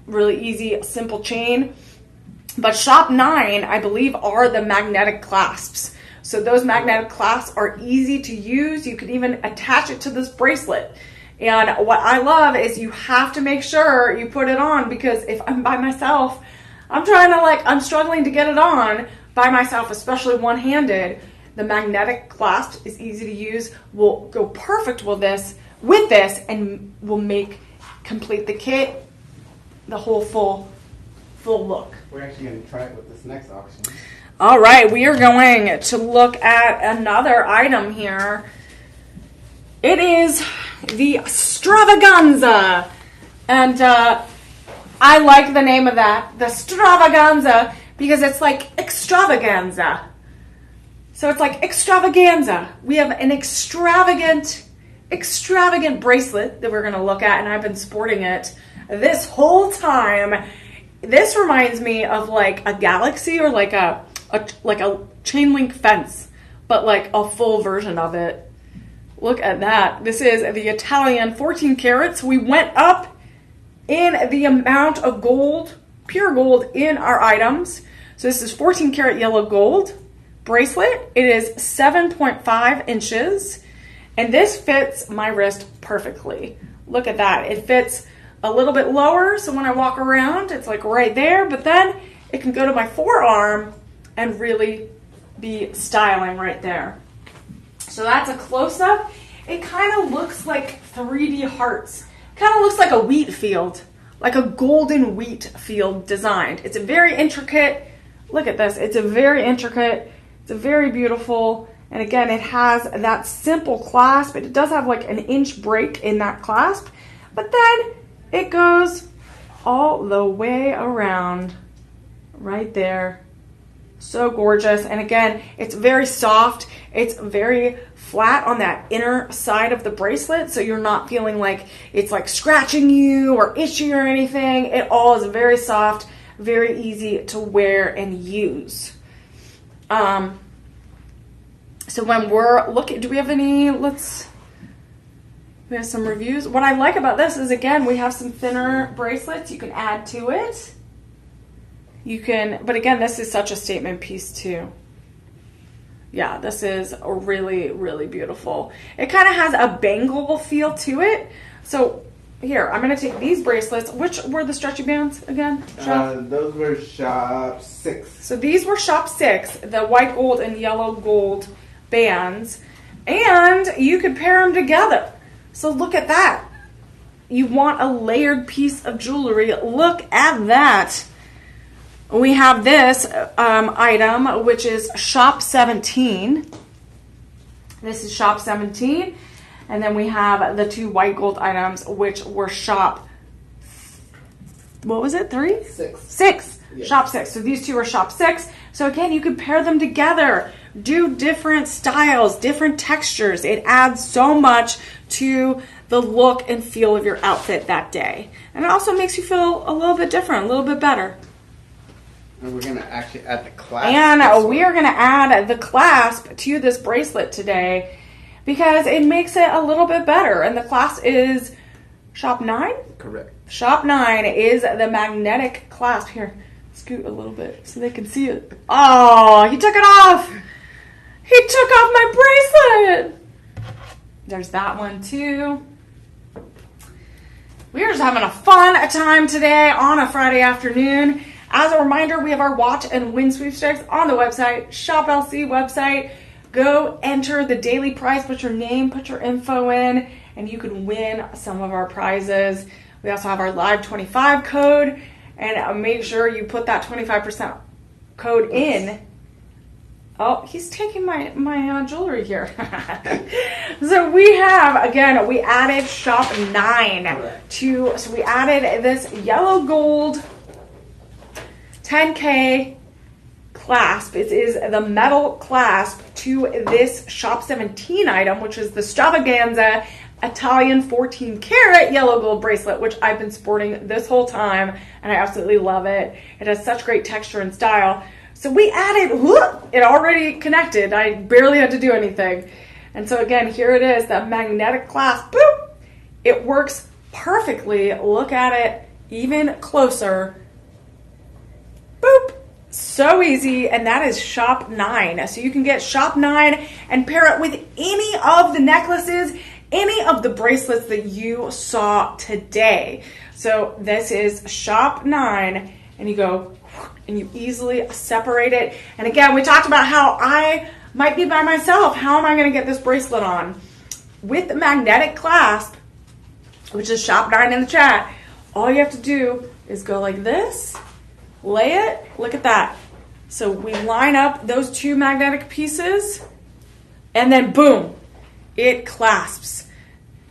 really easy, simple chain. But Shop 9, I believe, are the magnetic clasps. So those magnetic clasps are easy to use. You could even attach it to this bracelet. And what I love is you have to make sure you put it on, because if I'm by myself, I'm struggling to get it on by myself, especially one-handed. The magnetic clasp is easy to use, will go perfect with this, and will complete the kit, the whole full look. We're actually going to try it with this next auction. All right, we are going to look at another item here. It is the Stravaganza. And I like the name of that, the Stravaganza, because it's like extravaganza. So it's like extravaganza. We have an extravagant bracelet that we're going to look at, and I've been sporting it this whole time. This reminds me of like a galaxy, or like a chain link fence, but like a full version of it. Look at that. This is the Italian 14 carats. We went up in the amount of gold, pure gold, in our items. So this is 14 karat yellow gold bracelet. It is 7.5 inches, and this fits my wrist perfectly. Look at that. It fits a little bit lower, so when I walk around, it's like right there, but then it can go to my forearm and really be styling right there. So that's a close-up. It kind of looks like 3D hearts. Kind of looks like a wheat field, like a golden wheat field designed. It's a very intricate. Look at this. It's a very intricate. It's a very beautiful. And again, it has that simple clasp. It does have like an inch break in that clasp, but then it goes all the way around right there. So gorgeous. And again, it's very soft. It's very flat on that inner side of the bracelet, so you're not feeling like it's like scratching you or itchy or anything. It all is very soft, very easy to wear and use. So when we're looking, do we have any, we have some reviews. What I like about this is, again, we have some thinner bracelets you can add to it. But again, this is such a statement piece too. Yeah, this is really, really beautiful. It kind of has a bangle feel to it. So here, I'm going to take these bracelets. Which were the stretchy bands again? Those were Shop 6. So these were Shop 6, the white gold and yellow gold bands. And you could pair them together. So look at that. you want a layered piece of jewelry, look at that. We have this item, which is Shop 17. This is Shop 17. And then we have the 2 white gold items, which were Shop, what was it, 3? 6. Yes. Shop 6. So these 2 are Shop 6. So again, you could pair them together. Do different styles, different textures. It adds so much to the look and feel of your outfit that day. And it also makes you feel a little bit different, a little bit better. And we're going to actually add the clasp. And we are going to add the clasp to this bracelet today because it makes it a little bit better. And the clasp is Shop 9? Correct. Shop 9 is the magnetic clasp. Here, scoot a little bit so they can see it. Oh, he took it off. He took off my bracelet. There's that one too. We are just having a fun time today on a Friday afternoon. As a reminder, we have our watch and win sweepstakes on the website, Shop LC website. Go enter the daily prize, put your name, put your info in, and you can win some of our prizes. We also have our Live 25 code, and make sure you put that 25% code in. Oh, he's taking my jewelry here. So we have, again, we added Shop 9 to, so we added this yellow gold 10K clasp. It is the metal clasp to this Shop 17 item, which is the Stravaganza Italian 14 karat yellow gold bracelet, which I've been sporting this whole time, and I absolutely love it. It has such great texture and style. So we added, it already connected. I barely had to do anything. And so again, here it is, that magnetic clasp. Boop! It works perfectly. Look at it even closer. Boop! So easy, and that is Shop 9. So you can get Shop 9 and pair it with any of the necklaces, any of the bracelets that you saw today. So this is Shop 9, and you go, and you easily separate it. And again, we talked about how I might be by myself. How am I going to get this bracelet on? With the magnetic clasp, which is Shop 9 in the chat, all you have to do is go like this, lay it, look at that. So we line up those 2 magnetic pieces, and then boom, it clasps.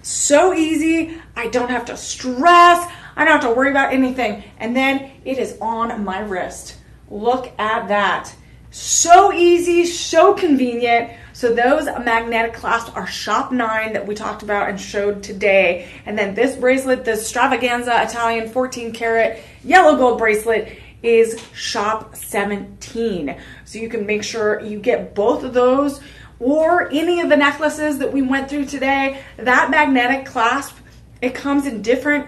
So easy. I don't have to stress. I don't have to worry about anything. And then it is on my wrist. Look at that. So easy, so convenient. So those magnetic clasps are Shop 9 that we talked about and showed today. And then this bracelet, the Stravaganza Italian 14 karat yellow gold bracelet, is Shop 17. So you can make sure you get both of those or any of the necklaces that we went through today. That magnetic clasp, it comes in different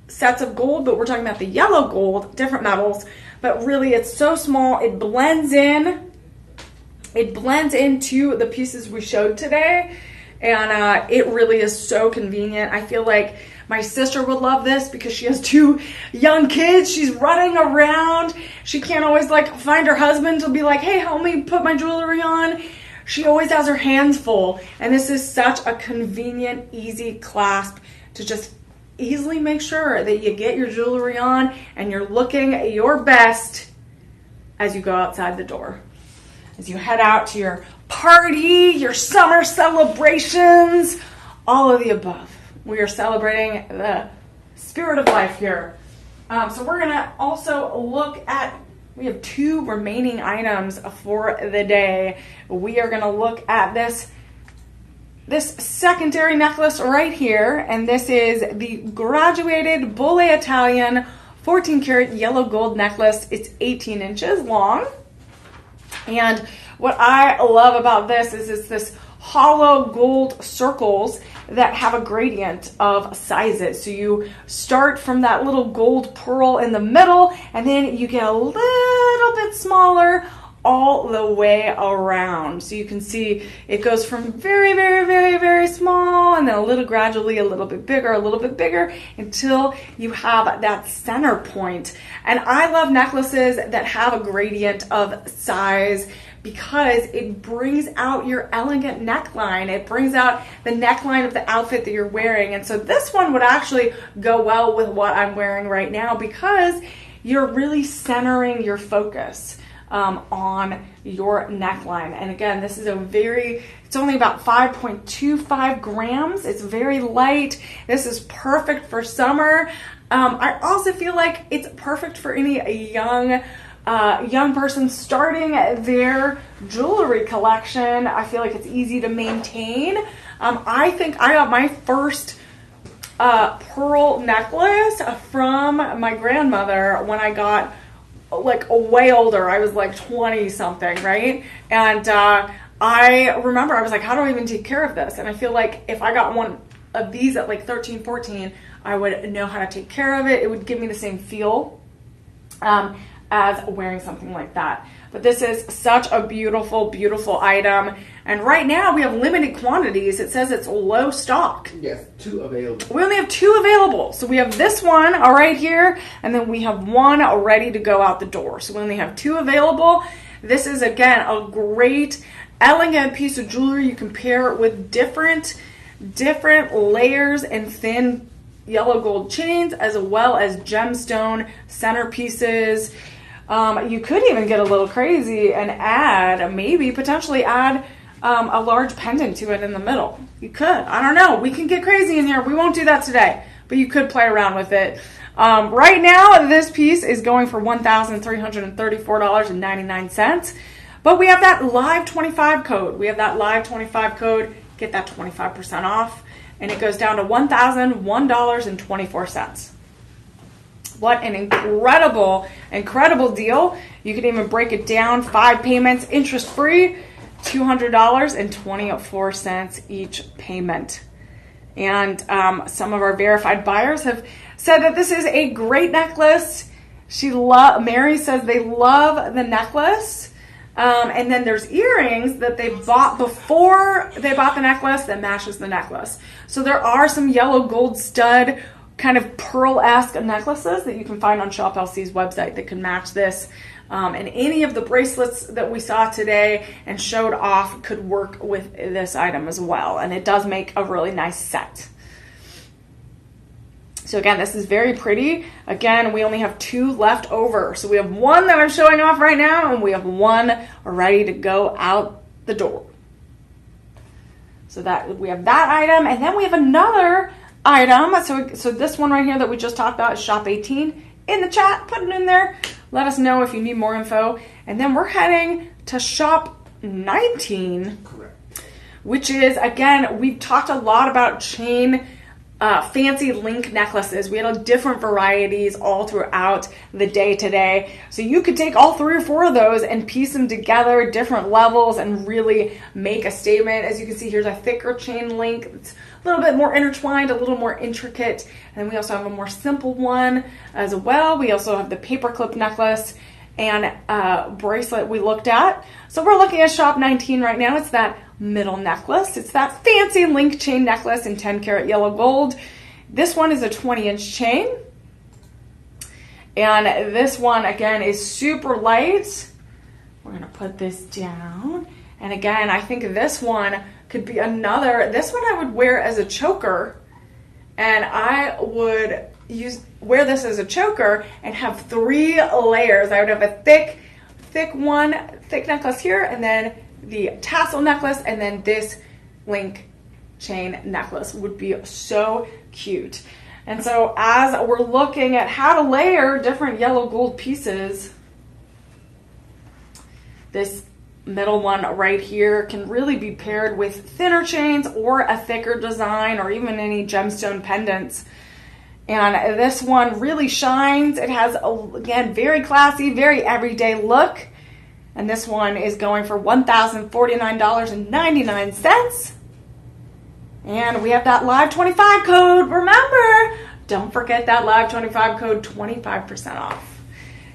sets of gold, but we're talking about the yellow gold, different metals, but really it's so small, it blends in. It blends into the pieces we showed today, and it really is so convenient. I feel like my sister would love this because she has 2 young kids. She's running around. She can't always find her husband to be like, hey, help me put my jewelry on. She always has her hands full, and this is such a convenient, easy clasp to just easily make sure that you get your jewelry on and you're looking your best as you go outside the door. As you head out to your party, your summer celebrations, all of the above. We are celebrating the spirit of life here. So we're going to also look at, we have 2 remaining items for the day. We are going to look at this secondary necklace right here, and this is the graduated Bolle Italian 14 karat yellow gold necklace. It's 18 inches long, and what I love about this is it's this hollow gold circles that have a gradient of sizes. So you start from that little gold pearl in the middle, and then you get a little bit smaller all the way around. So you can see it goes from very, very, very, very small, and then a little gradually, a little bit bigger, until you have that center point. And I love necklaces that have a gradient of size, because it brings out your elegant neckline. It brings out the neckline of the outfit that you're wearing. And so this one would actually go well with what I'm wearing right now, because you're really centering your focus on your neckline. And again, this is it's only about 5.25 grams. It's very light. This is perfect for summer. I also feel like it's perfect for any young person starting their jewelry collection. I feel like it's easy to maintain. I think I got my first pearl necklace from my grandmother when I got like way older. I was like 20 something, right? And I remember I was like, how do I even take care of this? And I feel like if I got one of these at like 13, 14, I would know how to take care of it. It would give me the same feel as wearing something like that. But this is such a beautiful, beautiful item. And right now we have limited quantities. It says it's low stock. Yes, 2 available. We only have 2 available. So we have this one right here, and then we have one ready to go out the door. So we only have 2 available. This is, again, a great, elegant piece of jewelry. You can pair it with different layers and thin yellow gold chains, as well as gemstone centerpieces. You could even get a little crazy and potentially add a large pendant to it in the middle. You could. I don't know. We can get crazy in here. We won't do that today, but you could play around with it. Right now, this piece is going for $1,334.99. But we have that live 25 code. Get that 25% off. And it goes down to $1,001.24. What an incredible, incredible deal. You can even break it down, 5 payments, interest-free, $200.24 each payment. And some of our verified buyers have said that this is a great necklace. Mary says they love the necklace. And then there's earrings that they bought before they bought the necklace that matches the necklace. So there are some yellow gold stud kind of pearl-esque necklaces that you can find on Shop LC's website that can match this. And any of the bracelets that we saw today and showed off could work with this item as well. And it does make a really nice set. So again, this is very pretty. Again, we only have 2 left over. So we have one that I'm showing off right now, and we have one ready to go out the door. So that we have that item, and then we have another item. So this one right here that we just talked about is Shop 18. In the chat, put it in there. Let us know if you need more info. And then we're heading to Shop 19. Correct. Which is, again, we've talked a lot about chain fancy link necklaces. We had different varieties all throughout the day today. So you could take all 3 or 4 of those and piece them together, different levels, and really make a statement. As you can see, here's a thicker chain link. It's a little bit more intertwined, a little more intricate. And then we also have a more simple one as well. We also have the paperclip necklace and bracelet we looked at. So we're looking at Shop 19 right now. It's that middle necklace. It's that fancy link chain necklace in 10 karat yellow gold. This one is a 20-inch chain. And this one, again, is super light. We're going to put this down. And again, I think this one could be this one I would wear as a choker. And I would wear this as a choker and have 3 layers. I would have a thick necklace here, and then the tassel necklace, and then this link chain necklace would be so cute. And so as we're looking at how to layer different yellow gold pieces, this middle one right here can really be paired with thinner chains or a thicker design or even any gemstone pendants. And this one really shines. It has, again, very classy, very everyday look. And this one is going for $1,049.99. And we have that live 25 code. Remember, don't forget that live 25 code, 25% off.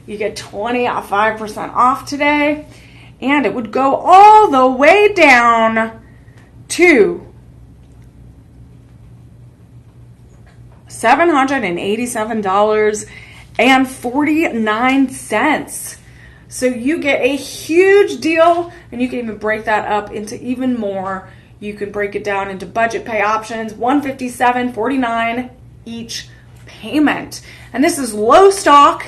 You get 25% off today. And it would go all the way down to $787.49. So you get a huge deal, and you can even break that up into even more. You can break it down into budget pay options, $157.49 each payment. And this is low stock.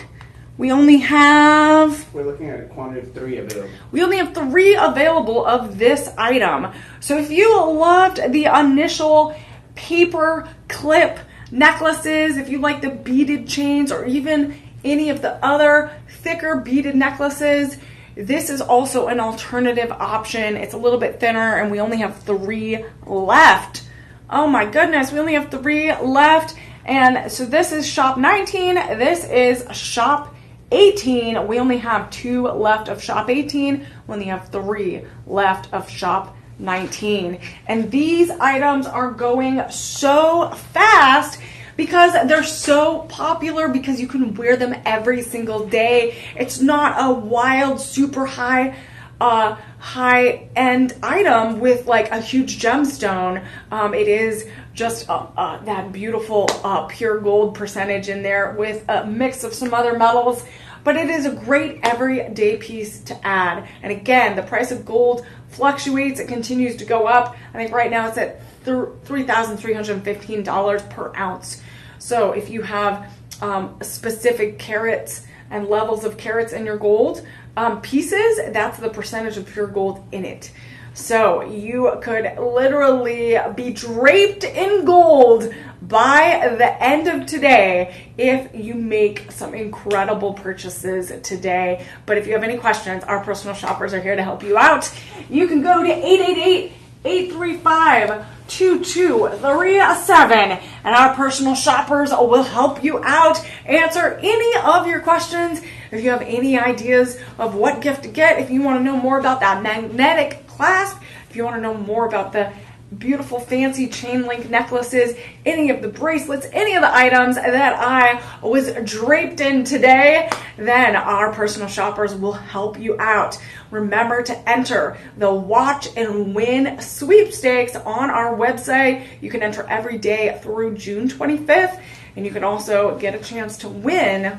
We're looking at a quantity of 3 available. We only have 3 available of this item. So if you loved the initial paper clip necklaces, if you like the beaded chains, or even any of the other thicker beaded necklaces, this is also an alternative option. It's a little bit thinner, and we only have 3 left. Oh my goodness, we only have 3 left. And so this is shop 19. This is shop 18. We only have 2 left of shop 18. We only have 3 left of shop 19. And these items are going so fast because they're so popular, because you can wear them every single day. It's not a wild, super high end item with like a huge gemstone. It is just that beautiful pure gold percentage in there with a mix of some other metals. But it is a great everyday piece to add. And again, the price of gold fluctuates. It continues to go up. I think right now it's at $3,315 per ounce. So if you have specific carats and levels of carats in your gold pieces, that's the percentage of pure gold in it. So you could literally be draped in gold by the end of today if you make some incredible purchases today. But if you have any questions, our personal shoppers are here to help you out. You can go to 888-835-2237, and our personal shoppers will help you out, answer any of your questions. If you have any ideas of what gift to get, if you want to know more about that magnetic clasp, if you want to know more about the beautiful fancy chain link necklaces, any of the bracelets, any of the items that I was draped in today, then our personal shoppers will help you out. Remember to enter the Watch and Win sweepstakes on our website. You can enter every day through June 25th, and you can also get a chance to win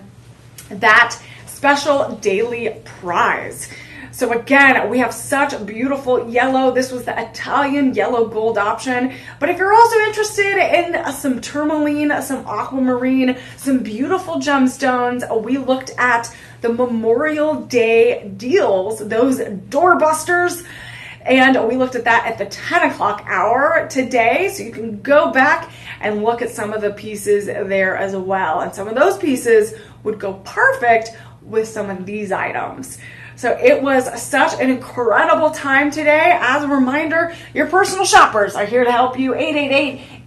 that special daily prize. So again, we have such beautiful yellow. This was the Italian yellow gold option. But if you're also interested in some tourmaline, some aquamarine, some beautiful gemstones, we looked at the Memorial Day deals, those doorbusters. And we looked at that at the 10 o'clock hour today. So you can go back and look at some of the pieces there as well. And some of those pieces would go perfect with some of these items. So it was such an incredible time today. As a reminder, your personal shoppers are here to help you.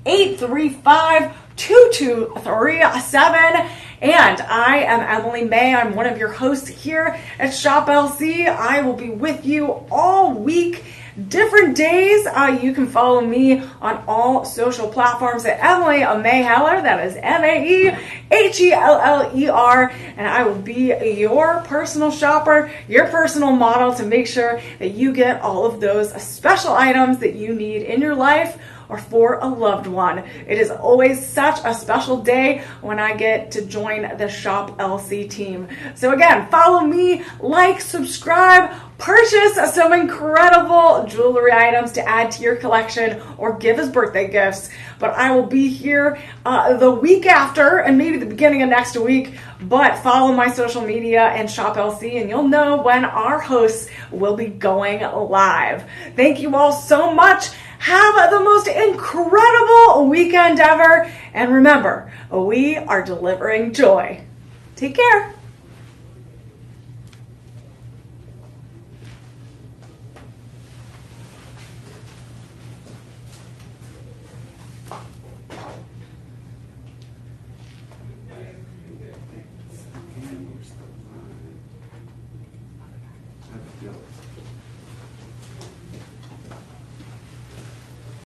888-835-2237. And I am Emily Mae. I'm one of your hosts here at Shop LC. I will be with you all week, different days. You can follow me on all social platforms at Emily Mae Heller. That is MAEHELLER. And I will be your personal shopper, your personal model to make sure that you get all of those special items that you need in your life or for a loved one. It is always such a special day when I get to join the Shop LC team. So again, follow me, like, subscribe, purchase some incredible jewelry items to add to your collection or give as birthday gifts. But I will be here the week after and maybe the beginning of next week. But follow my social media and Shop LC and you'll know when our hosts will be going live. Thank you all so much. Have the most incredible weekend ever. And remember, we are delivering joy. Take care.